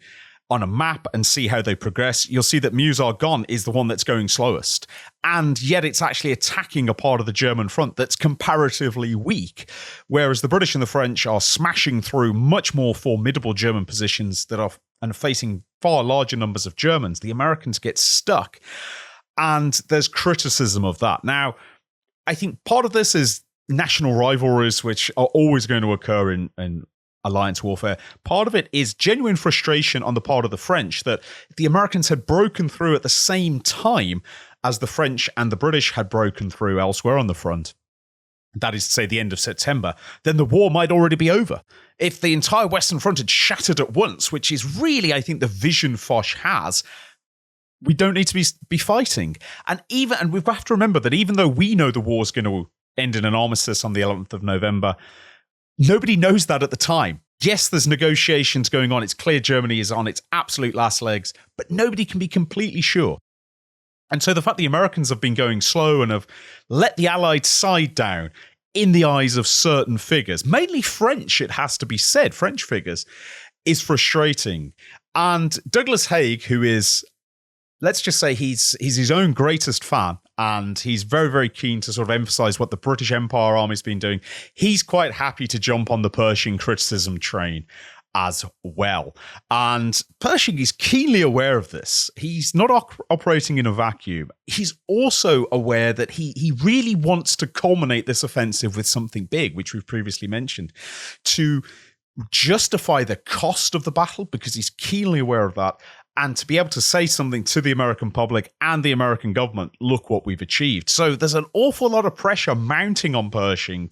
on a map and see how they progress, you'll see that Mesuse-Argonne is the one that's going slowest. And yet it's actually attacking a part of the German front that's comparatively weak, whereas the British and the French are smashing through much more formidable German positions that are and facing far larger numbers of Germans. The Americans get stuck. And there's criticism of that. Now, I think part of this is national rivalries, which are always going to occur in alliance warfare. Part of it is genuine frustration on the part of the French that the Americans had broken through at the same time as the French and the British had broken through elsewhere on the front. That is to say, the end of September, then the war might already be over. If the entire Western Front had shattered at once, which is really, I think, the vision Foch has, we don't need to be fighting. And we have to remember that even though we know the war is going to end in an armistice on the 11th of November, nobody knows that at the time. Yes, there's negotiations going on. It's clear Germany is on its absolute last legs, but nobody can be completely sure. And so the fact the Americans have been going slow and have let the Allied side down in the eyes of certain figures, mainly French, it has to be said, French figures, is frustrating. And Douglas Haig, who is, let's just say he's his own greatest fan, and he's very, very keen to sort of emphasize what the British Empire Army's been doing. He's quite happy to jump on the Pershing criticism train as well. And Pershing is keenly aware of this. He's not operating in a vacuum. He's also aware that he really wants to culminate this offensive with something big, which we've previously mentioned, to justify the cost of the battle, because he's keenly aware of that, and to be able to say something to the American public and the American government, look what we've achieved. So there's an awful lot of pressure mounting on Pershing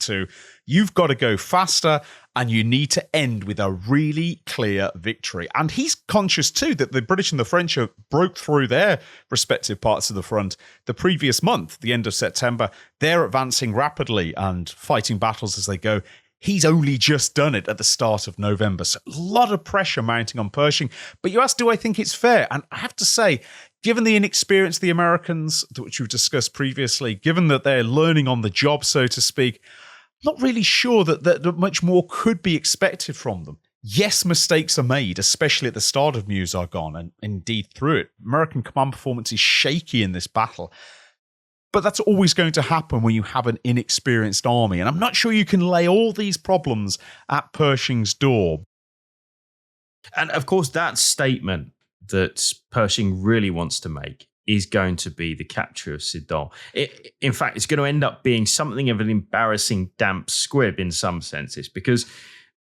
you've got to go faster and you need to end with a really clear victory. And he's conscious too that the British and the French have broke through their respective parts of the front the previous month, the end of September. They're advancing rapidly and fighting battles as they go. He's only just done it at the start of November. So a lot of pressure mounting on Pershing. But you asked, do I think it's fair? And I have to say, given the inexperience of the Americans, which we've discussed previously, given that they're learning on the job, so to speak, I'm not really sure that much more could be expected from them. Yes, mistakes are made, especially at the start of Mesuse-Argonne, and indeed through it. American command performance is shaky in this battle. But that's always going to happen when you have an inexperienced army. And I'm not sure you can lay all these problems at Pershing's door. And of course, that statement that Pershing really wants to make is going to be the capture of Sedan. In fact, it's going to end up being something of an embarrassing damp squib in some senses, because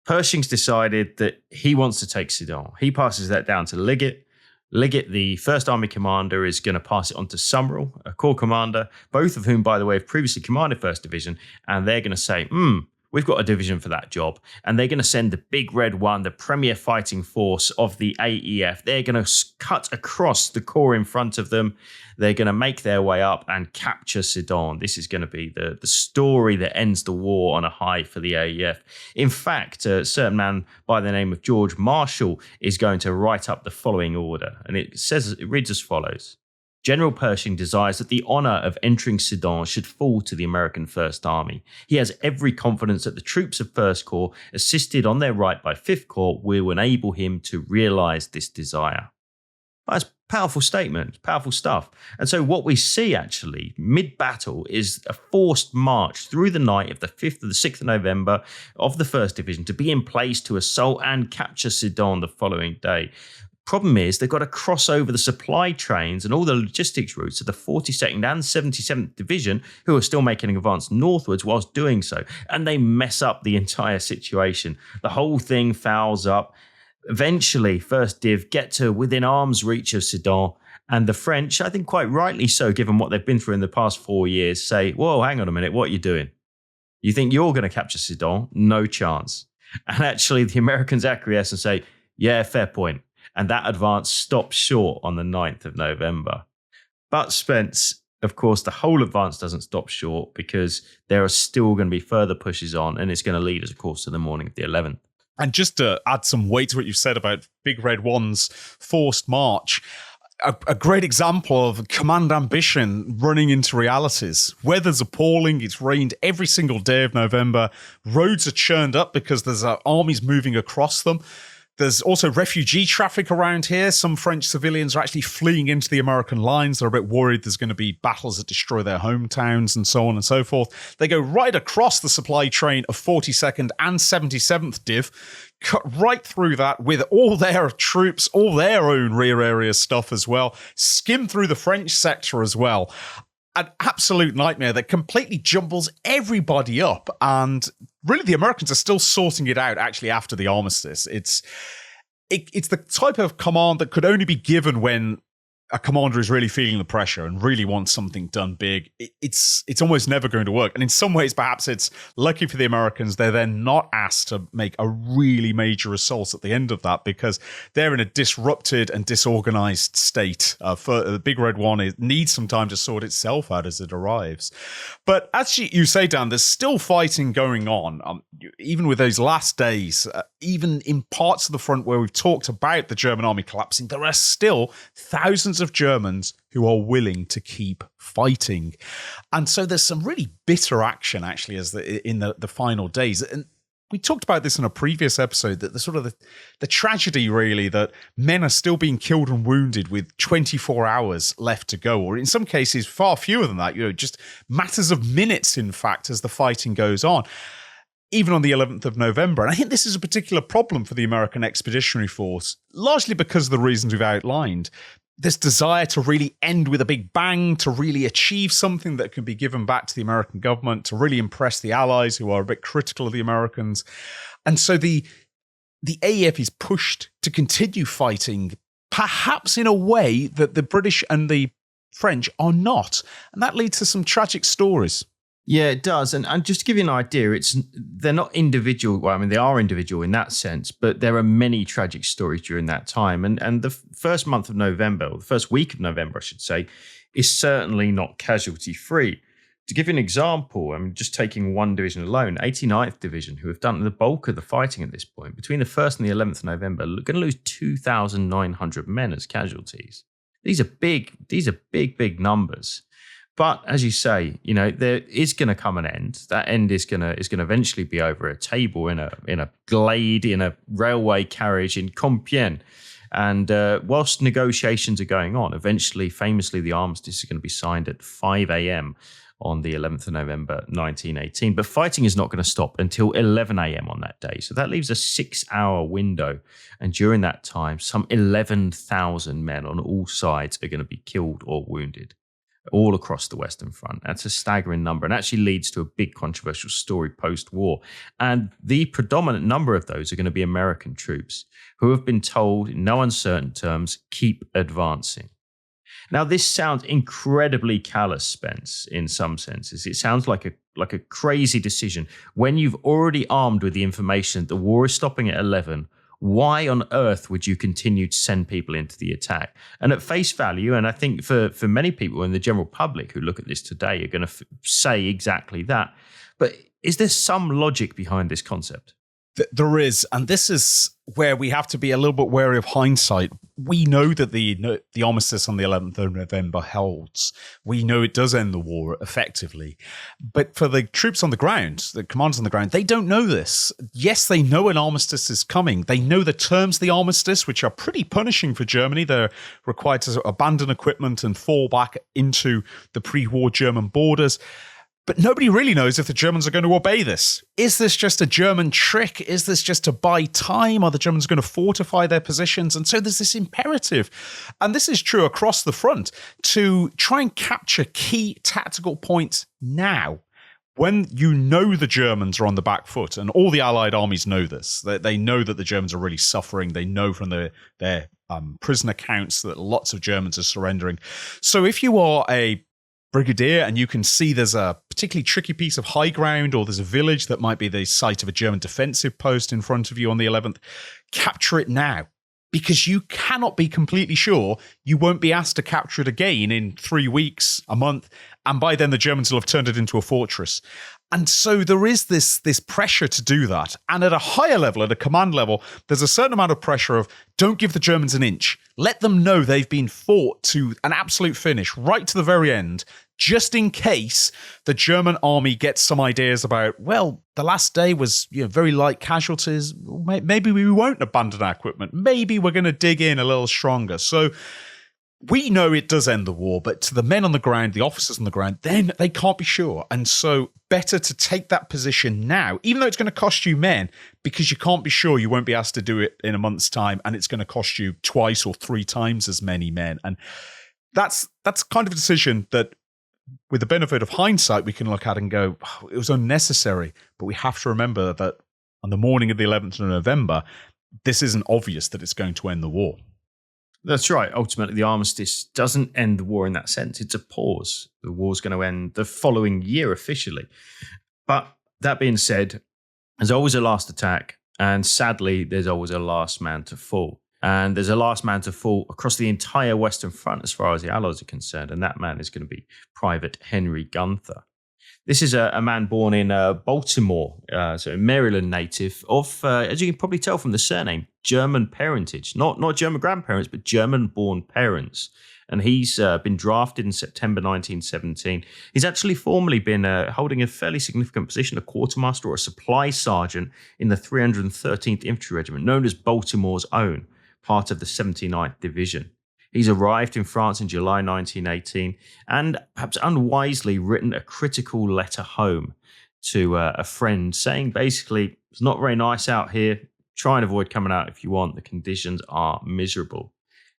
Pershing's decided that he wants to take Sedan. He passes that down to Liggett. Liggett, the First Army commander, is going to pass it on to Summerall, a corps commander, both of whom, by the way, have previously commanded 1st Division, and they're going to say, we've got a division for that job. And they're going to send the Big Red One, the premier fighting force of the AEF. They're going to cut across the corps in front of them. They're going to make their way up and capture Sedan. This is going to be the story that ends the war on a high for the AEF. In fact, a certain man by the name of George Marshall is going to write up the following order. And it reads as follows. General Pershing desires that the honor of entering Sedan should fall to the American First Army. He has every confidence that the troops of First Corps, assisted on their right by Fifth Corps, will enable him to realize this desire. That's a powerful statement, powerful stuff. And so what we see actually mid-battle is a forced march through the night of the 5th or the 6th of November of the 1st Division to be in place to assault and capture Sedan the following day. Problem is, they've got to cross over the supply trains and all the logistics routes of the 42nd and 77th Division, who are still making an advance northwards whilst doing so. And they mess up the entire situation. The whole thing fouls up. Eventually, 1st Div get to within arm's reach of Sedan. And the French, I think quite rightly so, given what they've been through in the past 4 years, say, whoa, hang on a minute, what are you doing? You think you're going to capture Sedan? No chance. And actually, the Americans acquiesce and say, yeah, fair point. And that advance stops short on the 9th of November. But Spence, of course, the whole advance doesn't stop short because there are still going to be further pushes on, and it's going to lead us, of course, to the morning of the 11th. And just to add some weight to what you've said about Big Red One's forced march, a great example of command ambition running into realities. Weather's appalling. It's rained every single day of November. Roads are churned up because there's armies moving across them. There's also refugee traffic around here. Some French civilians are actually fleeing into the American lines. They're a bit worried there's going to be battles that destroy their hometowns and so on and so forth. They go right across the supply train of 42nd and 77th Div, cut right through that with all their troops, all their own rear area stuff as well, skim through the French sector as well. An absolute nightmare that completely jumbles everybody up. And really, the Americans are still sorting it out actually after the armistice. It's the type of command that could only be given when a commander is really feeling the pressure and really wants something done big. It's almost never going to work. And in some ways, perhaps it's lucky for the Americans, they're then not asked to make a really major assault at the end of that because they're in a disrupted and disorganized state. The Big Red One needs some time to sort itself out as it arrives. But as you say, Dan, there's still fighting going on. Even with those last days, even in parts of the front where we've talked about the German army collapsing, there are still thousands of Germans who are willing to keep fighting. And so there's some really bitter action actually in the final days. And we talked about this in a previous episode, that the tragedy really that men are still being killed and wounded with 24 hours left to go, or in some cases far fewer than that, just matters of minutes, in fact, as the fighting goes on. Even on the 11th of November. And I think this is a particular problem for the American Expeditionary Force, largely because of the reasons we've outlined. This desire to really end with a big bang, to really achieve something that can be given back to the American government, to really impress the Allies who are a bit critical of the Americans. And so the AEF is pushed to continue fighting, perhaps in a way that the British and the French are not. And that leads to some tragic stories. Yeah, it does. And just to give you an idea, they're not individual. Well, I mean, they are individual in that sense, but there are many tragic stories during that time. And the first month of November, or the first week of November, I should say, is certainly not casualty-free. To give you an example, I'm just taking one division alone, 89th Division, who have done the bulk of the fighting at this point, between the 1st and the 11th of November, are going to lose 2,900 men as casualties. These are big numbers. But as you say, there is going to come an end. That end is going to eventually be over a table in a glade in a railway carriage in Compiègne. And whilst negotiations are going on, eventually, famously, the armistice is going to be signed at 5 a.m. on the 11th of November, 1918. But fighting is not going to stop until 11 a.m. on that day. So that leaves a 6-hour window. And during that time, some 11,000 men on all sides are going to be killed or wounded. all across the Western Front. That's a staggering number and actually leads to a big controversial story post-war. And the predominant number of those are going to be American troops who have been told in no uncertain terms, keep advancing. Now, this sounds incredibly callous, Spence, in some senses. It sounds like a crazy decision. When you've already armed with the information that the war is stopping at 11, why on earth would you continue to send people into the attack? And at face value, and I think for many people in the general public who look at this today are going to say exactly that. But is there some logic behind this concept? There is, and this is where we have to be a little bit wary of hindsight. We know that the armistice on the 11th of November holds. We know it does end the war effectively. But for the troops on the ground, the commanders on the ground, they don't know this. Yes, they know an armistice is coming. They know the terms of the armistice, which are pretty punishing for Germany. They're required to abandon equipment and fall back into the pre-war German borders. But nobody really knows if the Germans are going to obey this. Is this just a German trick? Is this just to buy time? Are the Germans going to fortify their positions? And so there's this imperative, and this is true across the front, to try and capture key tactical points now. When you know the Germans are on the back foot, and all the Allied armies know this, they know that the Germans are really suffering. They know from their prison accounts that lots of Germans are surrendering. So if you are a brigadier and you can see there's a particularly tricky piece of high ground, or there's a village that might be the site of a German defensive post in front of you on the 11th, capture it now, because you cannot be completely sure you won't be asked to capture it again in 3 weeks, a month, and by then the Germans will have turned it into a fortress. And so there is this pressure to do that. And at a higher level, at a command level, there's a certain amount of pressure of don't give the Germans an inch. Let them know they've been fought to an absolute finish, right to the very end, just in case the German army gets some ideas about, well, the last day was very light casualties. Maybe we won't abandon our equipment. Maybe we're going to dig in a little stronger. So we know it does end the war, but to the men on the ground, the officers on the ground, then they can't be sure. And so better to take that position now, even though it's going to cost you men, because you can't be sure you won't be asked to do it in a month's time, and it's going to cost you 2 or 3 times as many men. And that's kind of a decision that, with the benefit of hindsight, we can look at and go, oh, it was unnecessary. But we have to remember that on the morning of the 11th of November, this isn't obvious that it's going to end the war. That's right. Ultimately, the armistice doesn't end the war in that sense. It's a pause. The war's going to end the following year officially. But that being said, there's always a last attack. And sadly, there's always a last man to fall. And there's a last man to fall across the entire Western Front as far as the Allies are concerned. And that man is going to be Private Henry Gunther. This is a man born in Baltimore, so a Maryland native of, as you can probably tell from the surname, German parentage. Not German grandparents, but German-born parents. And he's been drafted in September 1917. He's actually formerly been holding a fairly significant position, a quartermaster or a supply sergeant in the 313th Infantry Regiment, known as Baltimore's Own, part of the 79th Division. He's arrived in France in July 1918 and perhaps unwisely written a critical letter home to a friend saying basically, it's not very nice out here. Try and avoid coming out if you want. The conditions are miserable.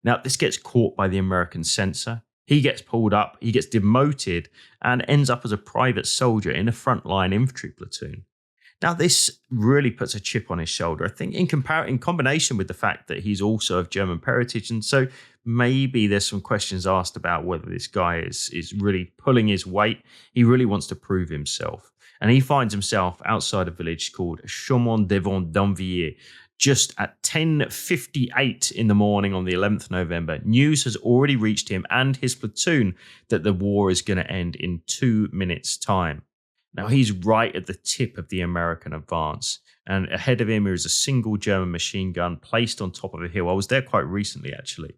Now, this gets caught by the American censor. He gets pulled up, he gets demoted and ends up as a private soldier in a frontline infantry platoon. Now, this really puts a chip on his shoulder, I think, in combination with the fact that he's also of German parentage. And so maybe there's some questions asked about whether this guy is really pulling his weight. He really wants to prove himself. And he finds himself outside a village called Chaumont-devant-Danvilliers. Just at 10:58 in the morning on the 11th of November, news has already reached him and his platoon that the war is going to end in 2 minutes' time. Now, he's right at the tip of the American advance, and ahead of him is a single German machine gun placed on top of a hill. I was there quite recently, actually.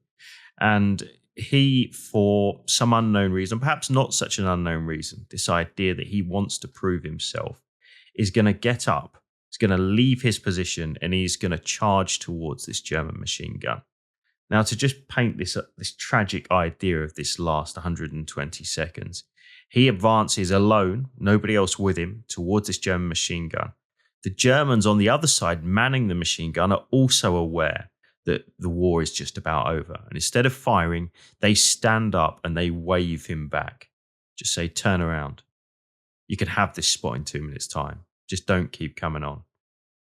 And he, for some unknown reason, perhaps not such an unknown reason, this idea that he wants to prove himself, is going to get up, he's going to leave his position, and he's going to charge towards this German machine gun. Now, to just paint this tragic idea of this last 120 seconds, he advances alone, nobody else with him, towards this German machine gun. The Germans on the other side manning the machine gun are also aware that the war is just about over. And instead of firing, they stand up and they wave him back. Just say, turn around. You can have this spot in 2 minutes' time. Just don't keep coming on.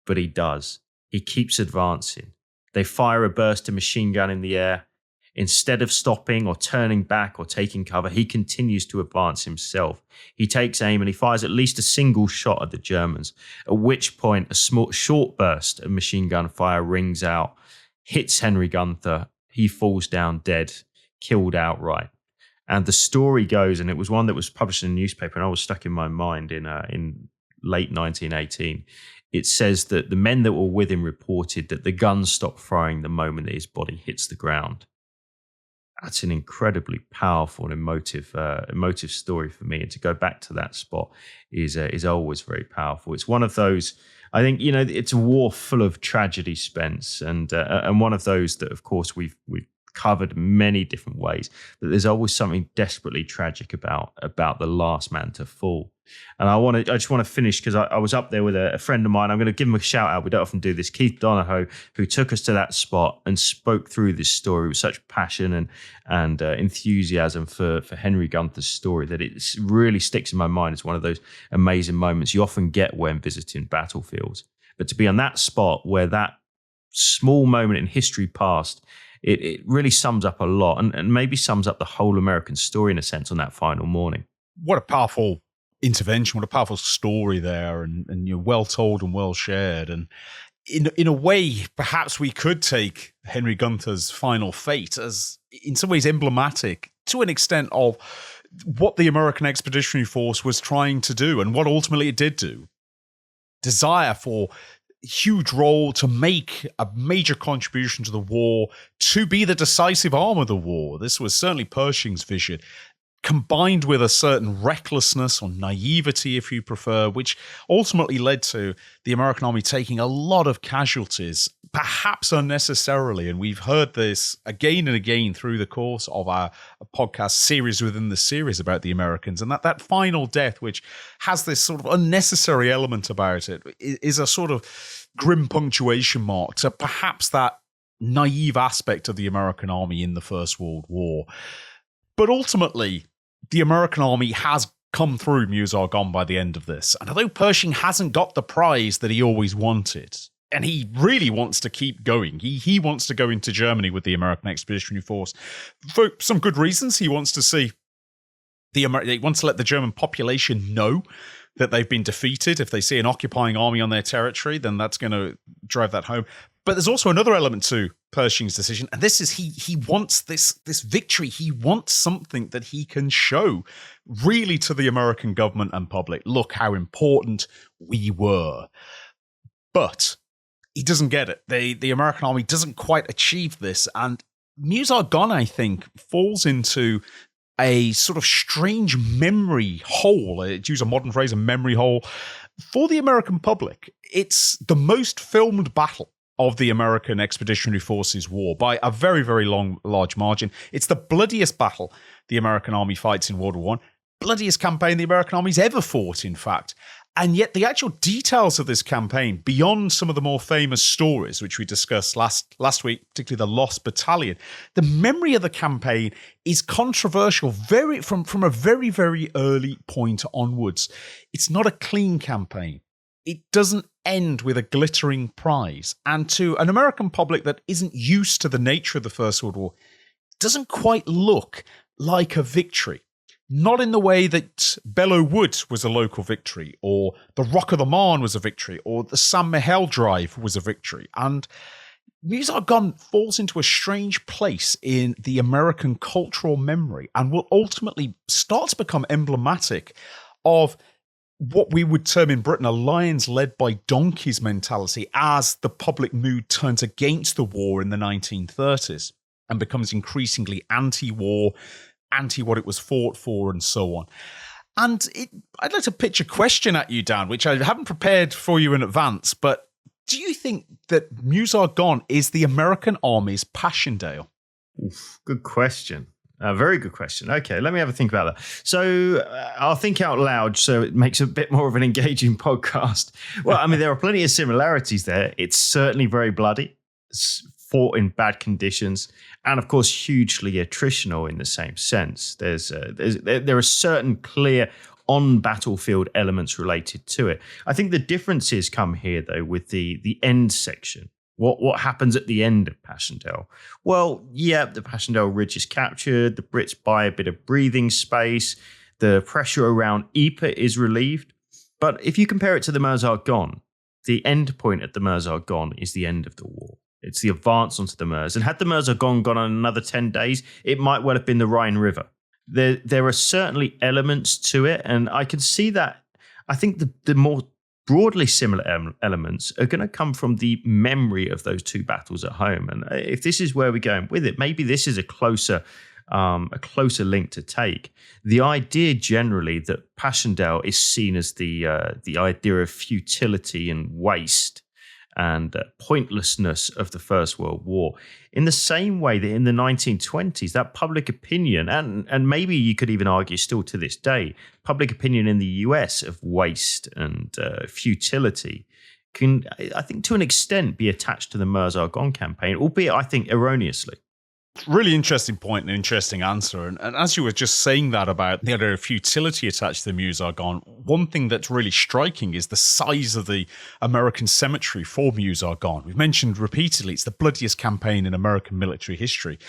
But he does. He keeps advancing. They fire a burst of machine gun in the air. Instead of stopping or turning back or taking cover, he continues to advance himself. He takes aim and he fires at least a single shot at the Germans, at which point a short burst of machine gun fire rings out, hits Henry Gunther. He falls down dead, killed outright. And the story goes, and it was one that was published in a newspaper, and I was stuck in my mind in late 1918. It says that the men that were with him reported that the gun stopped firing the moment that his body hits the ground. That's an incredibly powerful and emotive story for me. And to go back to that spot is always very powerful. It's one of those, I think, it's a war full of tragedy, Spence, and one of those that, of course, we've covered many different ways. That there's always something desperately tragic about the last man to fall. And I just want to finish because I was up there with a friend of mine. I'm going to give him a shout out. We don't often do this. Keith Donahoe, who took us to that spot and spoke through this story with such passion and enthusiasm for Henry Gunther's story that it really sticks in my mind as one of those amazing moments you often get when visiting battlefields. But to be on that spot where that small moment in history passed, it really sums up a lot and maybe sums up the whole American story in a sense on that final morning. What a powerful intervention, what a powerful story there, and you're well told and well shared. And in a way, perhaps we could take Henry Gunther's final fate as in some ways emblematic to an extent of what the American Expeditionary Force was trying to do and what ultimately it did do. Desire for huge role, to make a major contribution to the war, to be the decisive arm of the war. This was certainly Pershing's vision, combined with a certain recklessness or naivety, if you prefer, which ultimately led to the American army taking a lot of casualties, perhaps unnecessarily. And we've heard this again and again through the course of our podcast series within the series about the Americans. And that final death, which has this sort of unnecessary element about it, is a sort of grim punctuation mark to perhaps that naive aspect of the American army in the First World War. But ultimately, the American army has come through Mesuse-Argonne by the end of this. And although Pershing hasn't got the prize that he always wanted, and he really wants to keep going, he wants to go into Germany with the American Expeditionary Force for some good reasons. He wants to see he wants to let the German population know that they've been defeated. If they see an occupying army on their territory, then that's going to drive that home. But there's also another element to Pershing's decision, and this is he wants this victory. He wants something that he can show really to the American government and public. Look how important we were. But he doesn't get it. The American army doesn't quite achieve this, and Mesuse-Argonne, I think, falls into a sort of strange memory hole. To use a modern phrase, a memory hole for the American public. It's the most filmed battle of the American Expeditionary Forces war by a very, very large margin. It's the bloodiest battle the American army fights in World War I, bloodiest campaign the American army's ever fought, in fact. And yet the actual details of this campaign, beyond some of the more famous stories, which we discussed last week, particularly the Lost Battalion, the memory of the campaign is controversial from a very, very early point onwards. It's not a clean campaign. It doesn't end with a glittering prize. And to an American public that isn't used to the nature of the First World War, it doesn't quite look like a victory. Not in the way that Belleau Wood was a local victory, or the Rock of the Marne was a victory, or the Saint-Mihiel Drive was a victory. And Mesuse-Argonne falls into a strange place in the American cultural memory and will ultimately start to become emblematic of what we would term in Britain a lions led by donkeys mentality as the public mood turns against the war in the 1930s and becomes increasingly anti-war, anti what it was fought for, and so on. And I'd like to pitch a question at you, Dan, which I haven't prepared for you in advance, but do you think that Mesuse-Argonne is the American Army's Passchendaele? Oof, good question. Very good question. Okay, let me have a think about that. So I'll think out loud so it makes a bit more of an engaging podcast. Well, I mean, there are plenty of similarities there. It's certainly very bloody. It's fought in bad conditions, and of course hugely attritional in the same sense. There are certain clear on-battlefield elements related to it. I think the differences come here, though, with the end section. What happens at the end of Passchendaele? Well, yeah, the Passchendaele Ridge is captured. The Brits buy a bit of breathing space. The pressure around Ypres is relieved. But if you compare it to the Meuse-Argonne, the end point at the Meuse-Argonne is the end of the war. It's the advance onto the Meuse. And had the Meuse-Argonne gone on another 10 days, it might well have been the Rhine River. There are certainly elements to it, and I can see that. I think the more broadly similar elements are going to come from the memory of those two battles at home. And if this is where we're going with it, maybe this is a closer link to take. The idea generally that Passchendaele is seen as the idea of futility and waste and pointlessness of the First World War, in the same way that in the 1920s, that public opinion, and maybe you could even argue still to this day, public opinion in the US of waste and futility can, I think, to an extent be attached to the Meuse-Argonne campaign, albeit, I think, erroneously. Really interesting point and interesting answer. And as you were just saying that about the idea of futility attached to the Meuse-Argonne, one thing that's really striking is the size of the American cemetery for Meuse-Argonne. We've mentioned repeatedly it's the bloodiest campaign in American military history.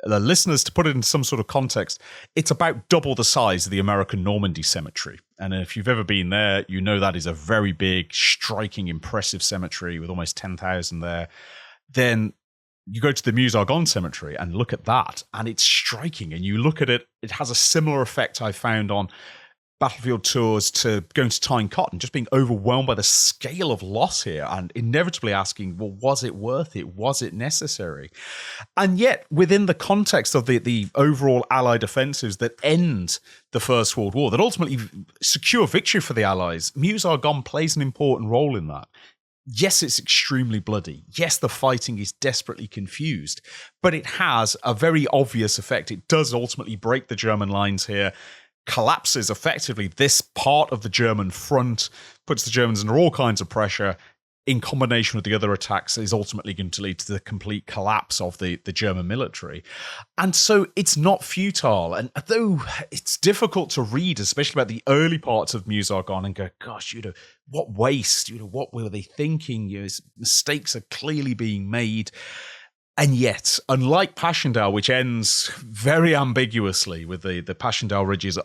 The listeners, to put it in some sort of context, it's about double the size of the American Normandy cemetery. And if you've ever been there, you know that is a very big, striking, impressive cemetery with almost 10,000 there. Then you go to the Meuse-Argonne cemetery and look at that, and it's striking. And you look at it, it has a similar effect I found on battlefield tours to going to Tyne Cotton, just being overwhelmed by the scale of loss here and inevitably asking, well, was it worth it? Was it necessary? And yet, within the context of the overall Allied offensives that end the First World War, that ultimately secure victory for the Allies, Meuse-Argonne plays an important role in that. Yes, it's extremely bloody. Yes, the fighting is desperately confused, but it has a very obvious effect. It does ultimately break the German lines here, collapses effectively this part of the German front, puts the Germans under all kinds of pressure, in combination with the other attacks, is ultimately going to lead to the complete collapse of the German military. And so it's not futile. And though it's difficult to read, especially about the early parts of Meuse-Argonne, and go, gosh, what waste, what were they thinking? Mistakes are clearly being made. And yet, unlike Passchendaele, which ends very ambiguously with the Passchendaele ridges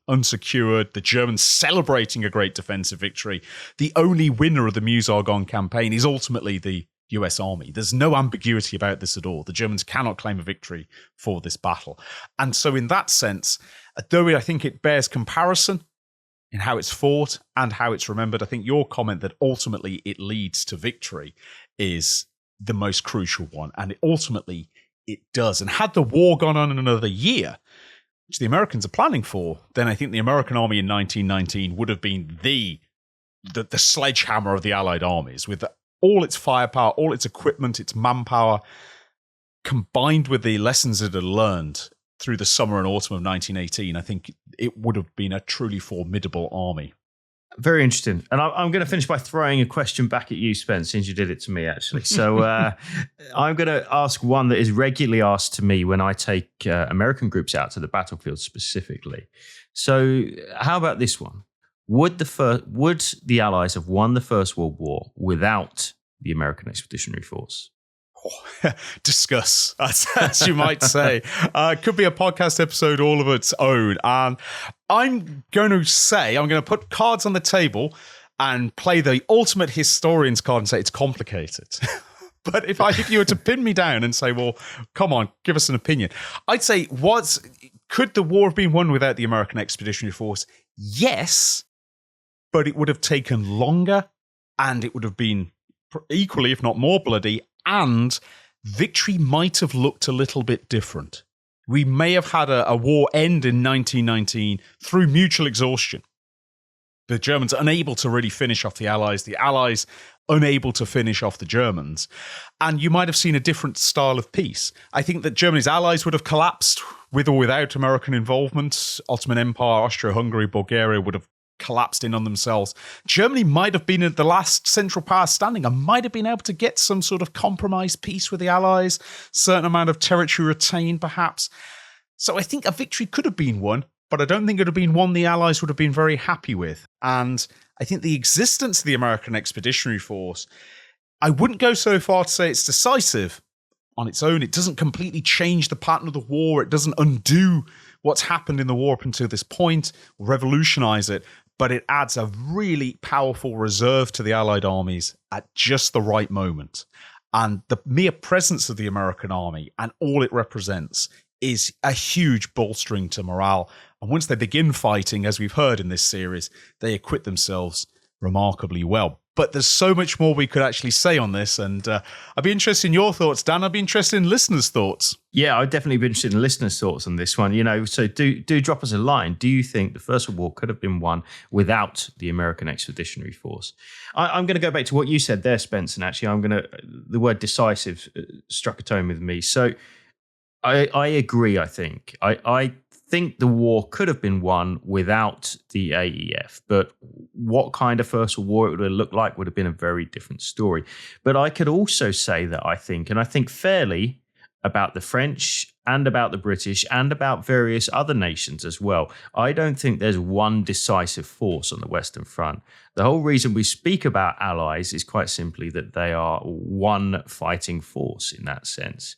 unsecured, the Germans celebrating a great defensive victory, the only winner of the Meuse-Argonne campaign is ultimately the US Army. There's no ambiguity about this at all. The Germans cannot claim a victory for this battle. And so in that sense, though I think it bears comparison in how it's fought and how it's remembered, I think your comment that ultimately it leads to victory is the most crucial one, and ultimately it does. And had the war gone on in another year, which the Americans are planning for, then I think the American army in 1919 would have been the sledgehammer of the Allied armies, with all its firepower, all its equipment, its manpower, combined with the lessons it had learned through the summer and autumn of 1918. I think it would have been a truly formidable army. Very interesting. And I'm going to finish by throwing a question back at you, Spence, since you did it to me, actually. So I'm going to ask one that is regularly asked to me when I take American groups out to the battlefield specifically. So how about this one? Would the Allies have won the First World War without the American Expeditionary Force? Discuss, as you might say. Could be a podcast episode all of its own. And I'm going to put cards on the table and play the ultimate historian's card and say it's complicated. But if you were to pin me down and say, well, come on, give us an opinion, I'd say, could the war have been won without the American Expeditionary Force? Yes, but it would have taken longer and it would have been equally, if not more bloody, and victory might have looked a little bit different. We may have had a war end in 1919 through mutual exhaustion. The Germans unable to really finish off the Allies unable to finish off the Germans. And you might have seen a different style of peace. I think that Germany's allies would have collapsed with or without American involvement. Ottoman Empire, Austria-Hungary, Bulgaria would have collapsed in on themselves. Germany might have been the last Central Power standing and might have been able to get some sort of compromise peace with the Allies, certain amount of territory retained perhaps. So I think a victory could have been won, but I don't think it would have been one the Allies would have been very happy with. And I think the existence of the American Expeditionary Force, I wouldn't go so far to say it's decisive on its own. It doesn't completely change the pattern of the war. It doesn't undo what's happened in the war up until this point, revolutionize it. But it adds a really powerful reserve to the Allied armies at just the right moment. And the mere presence of the American army and all it represents is a huge bolstering to morale. And once they begin fighting, as we've heard in this series, they acquit themselves remarkably well. But there's so much more we could actually say on this, and I'd be interested in your thoughts, Dan. I'd be interested in listeners' thoughts. Yeah, I'd definitely be interested in listeners' thoughts on this one. So do drop us a line. Do you think the First World War could have been won without the American Expeditionary Force? I'm going to go back to what you said there, Spence, and actually the word decisive struck a tone with me. So I agree, I think. I think the war could have been won without the AEF, but what kind of First World War it would have looked like would have been a very different story. But I could also say that I think fairly about the French and about the British and about various other nations as well. I don't think there's one decisive force on the Western Front. The whole reason we speak about allies is quite simply that they are one fighting force in that sense.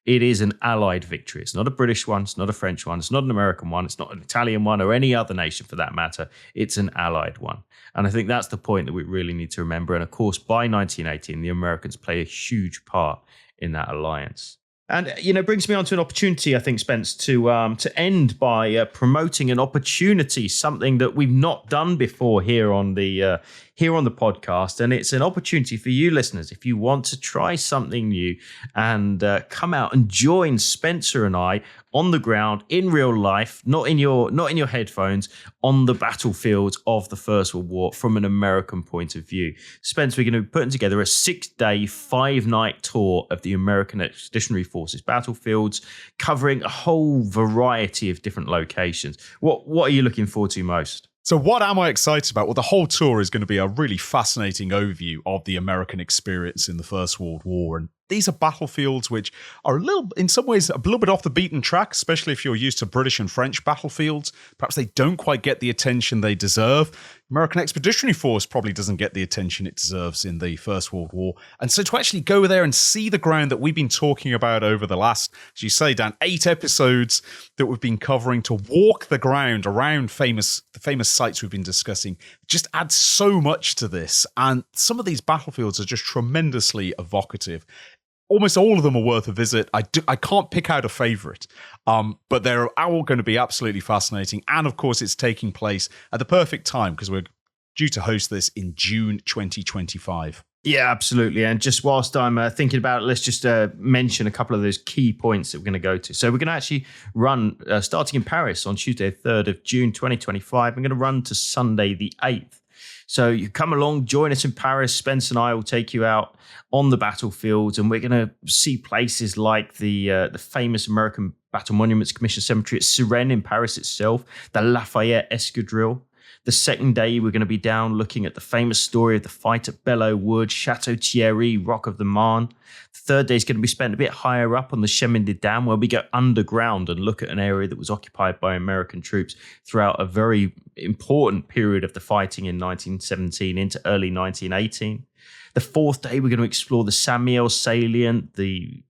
It is an allied victory. It's not a British one. It's not a French one. It's not an American one. It's not an Italian one or any other nation for that matter. It's an allied one. And I think that's the point that we really need to remember. And of course, by 1918, the Americans play a huge part in that alliance. And, it brings me on to an opportunity, I think, Spence, to end by promoting an opportunity, something that we've not done before here on the podcast. And it's an opportunity for you listeners, if you want to try something new and come out and join Spencer and I on the ground in real life, not in your headphones, on the battlefields of the First World War from an American point of view. Spence, we're going to be putting together a 6-day, 5-night tour of the American Expeditionary Forces battlefields, covering a whole variety of different locations. What are you looking forward to most? So what am I excited about? Well, the whole tour is going to be a really fascinating overview of the American experience in the First World War. And these are battlefields which are in some ways, a little bit off the beaten track, especially if you're used to British and French battlefields. Perhaps they don't quite get the attention they deserve. American Expeditionary Force probably doesn't get the attention it deserves in the First World War. And so to actually go there and see the ground that we've been talking about over the last, as you say, Dan, 8 episodes that we've been covering, to walk the ground around the famous sites we've been discussing, just adds so much to this. And some of these battlefields are just tremendously evocative. Almost all of them are worth a visit. I can't pick out a favorite, but they're all going to be absolutely fascinating. And of course, it's taking place at the perfect time because we're due to host this in June 2025. Yeah, absolutely. And just whilst I'm thinking about it, let's just mention a couple of those key points that we're going to go to. So we're going to actually run, starting in Paris on Tuesday, 3rd of June 2025. We're going to run to Sunday, the 8th. So you come along, join us in Paris. Spence and I will take you out on the battlefields, and we're going to see places like the famous American Battle Monuments Commission Cemetery at Suresnes in Paris itself, the Lafayette Escadrille. The second day, we're going to be down looking at the famous story of the fight at Belleau Wood, Chateau Thierry, Rock of the Marne. The third day is going to be spent a bit higher up on the Chemin des Dames, where we go underground and look at an area that was occupied by American troops throughout a very important period of the fighting in 1917 into early 1918. The fourth day, we're going to explore the Saint-Mihiel salient, the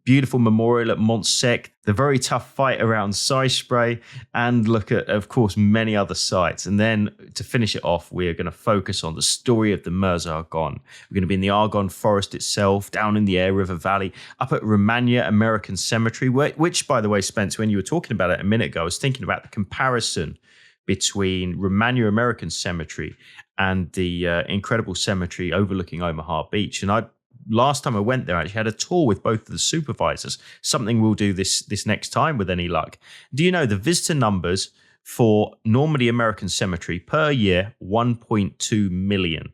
beautiful memorial at Montsec, the very tough fight around Seispray, and look at, of course, many other sites. And then to finish it off, we're going to focus on the story of the Mesuse-Argonne. We're going to be in the Argonne forest itself, down in the Aire River Valley, up at Romagna American Cemetery, which, by the way, Spence, when you were talking about it a minute ago, I was thinking about the comparison between Romagna American Cemetery and the incredible cemetery overlooking Omaha Beach. And last time I went there, I actually had a tour with both of the supervisors, something we'll do this next time with any luck. Do you know the visitor numbers for Normandy American Cemetery per year, 1.2 million.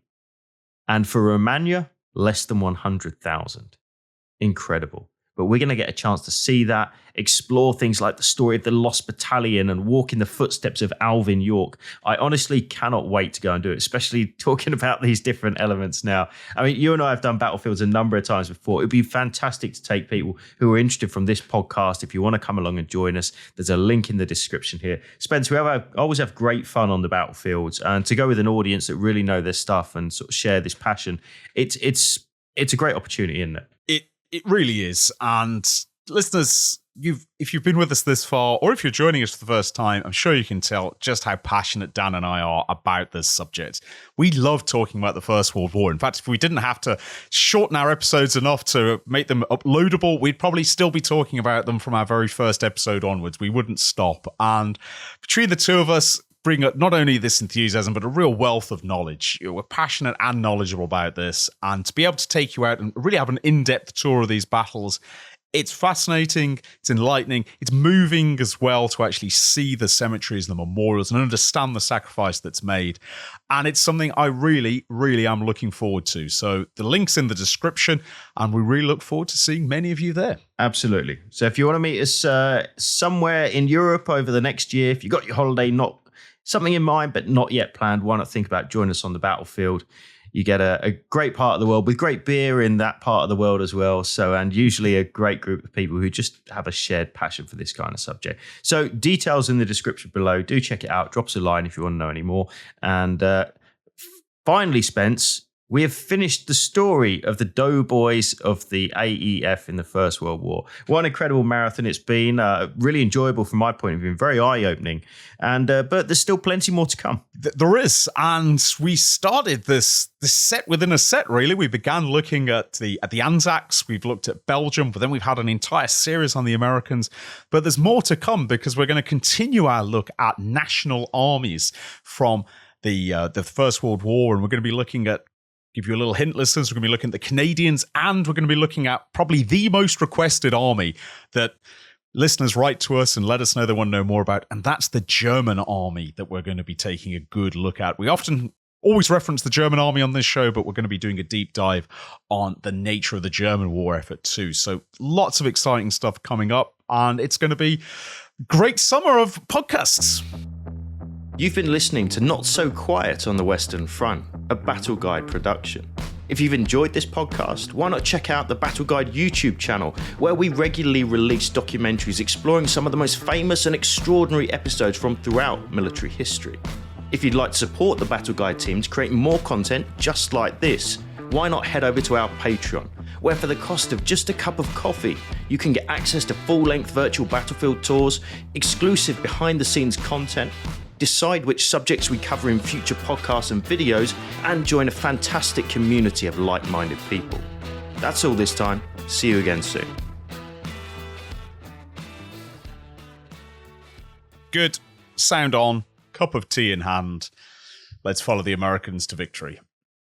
And for Romagna, less than 100,000. Incredible. but we're going to get a chance to see that, explore things like the story of the Lost Battalion and walk in the footsteps of Alvin York. I honestly cannot wait to go and do it, especially talking about these different elements now. I mean, you and I have done Battlefields a number of times before. It'd be fantastic to take people who are interested from this podcast. If you want to come along and join us, there's a link in the description here. Spence, we always have great fun on the Battlefields, and to go with an audience that really know their stuff and sort of share this passion, it's a great opportunity, isn't it? It really is. And listeners, if you've been with us this far, or if you're joining us for the first time, I'm sure you can tell just how passionate Dan and I are about this subject. We love talking about the First World War. In fact, if we didn't have to shorten our episodes enough to make them uploadable, we'd probably still be talking about them from our very first episode onwards. We wouldn't stop. And between the two of us, bring up not only this enthusiasm, but a real wealth of knowledge. We're passionate and knowledgeable about this. And to be able to take you out and really have an in-depth tour of these battles, it's fascinating, it's enlightening, it's moving as well to actually see the cemeteries and the memorials and understand the sacrifice that's made. And it's something I really, really am looking forward to. So the link's in the description, and we really look forward to seeing many of you there. Absolutely. So if you want to meet us somewhere in Europe over the next year, if you've got your holiday, not something in mind, but not yet planned, why not think about joining us on the battlefield? You get a great part of the world with great beer in that part of the world as well. So, and usually a great group of people who just have a shared passion for this kind of subject. So details in the description below. Do check it out. Drop us a line if you want to know any more. And finally, Spence, we have finished the story of the Doughboys of the AEF in the First World War. What an incredible marathon it's been. Really enjoyable from my point of view, very eye-opening. And but there's still plenty more to come. There is, and we started this set within a set, really. We began looking at the Anzacs, we've looked at Belgium, but then we've had an entire series on the Americans. But there's more to come, because we're going to continue our look at national armies from the First World War, and we're going to be looking at, give you a little hint, listeners, we're going to be looking at the Canadians, and we're going to be looking at probably the most requested army that listeners write to us and let us know they want to know more about, and that's the German army that we're going to be taking a good look at. We often always reference the German army on this show, but we're going to be doing a deep dive on the nature of the German war effort too. So lots of exciting stuff coming up, and it's going to be a great summer of podcasts. You've been listening to Not So Quiet on the Western Front, a Battle Guide production. If you've enjoyed this podcast, why not check out the Battle Guide YouTube channel, where we regularly release documentaries exploring some of the most famous and extraordinary episodes from throughout military history. If you'd like to support the Battle Guide team to create more content just like this, why not head over to our Patreon, where for the cost of just a cup of coffee, you can get access to full-length virtual battlefield tours, exclusive behind-the-scenes content, decide which subjects we cover in future podcasts and videos, and join a fantastic community of like-minded people. That's all this time. See you again soon. Good. Sound on. Cup of tea in hand. Let's follow the Americans to victory.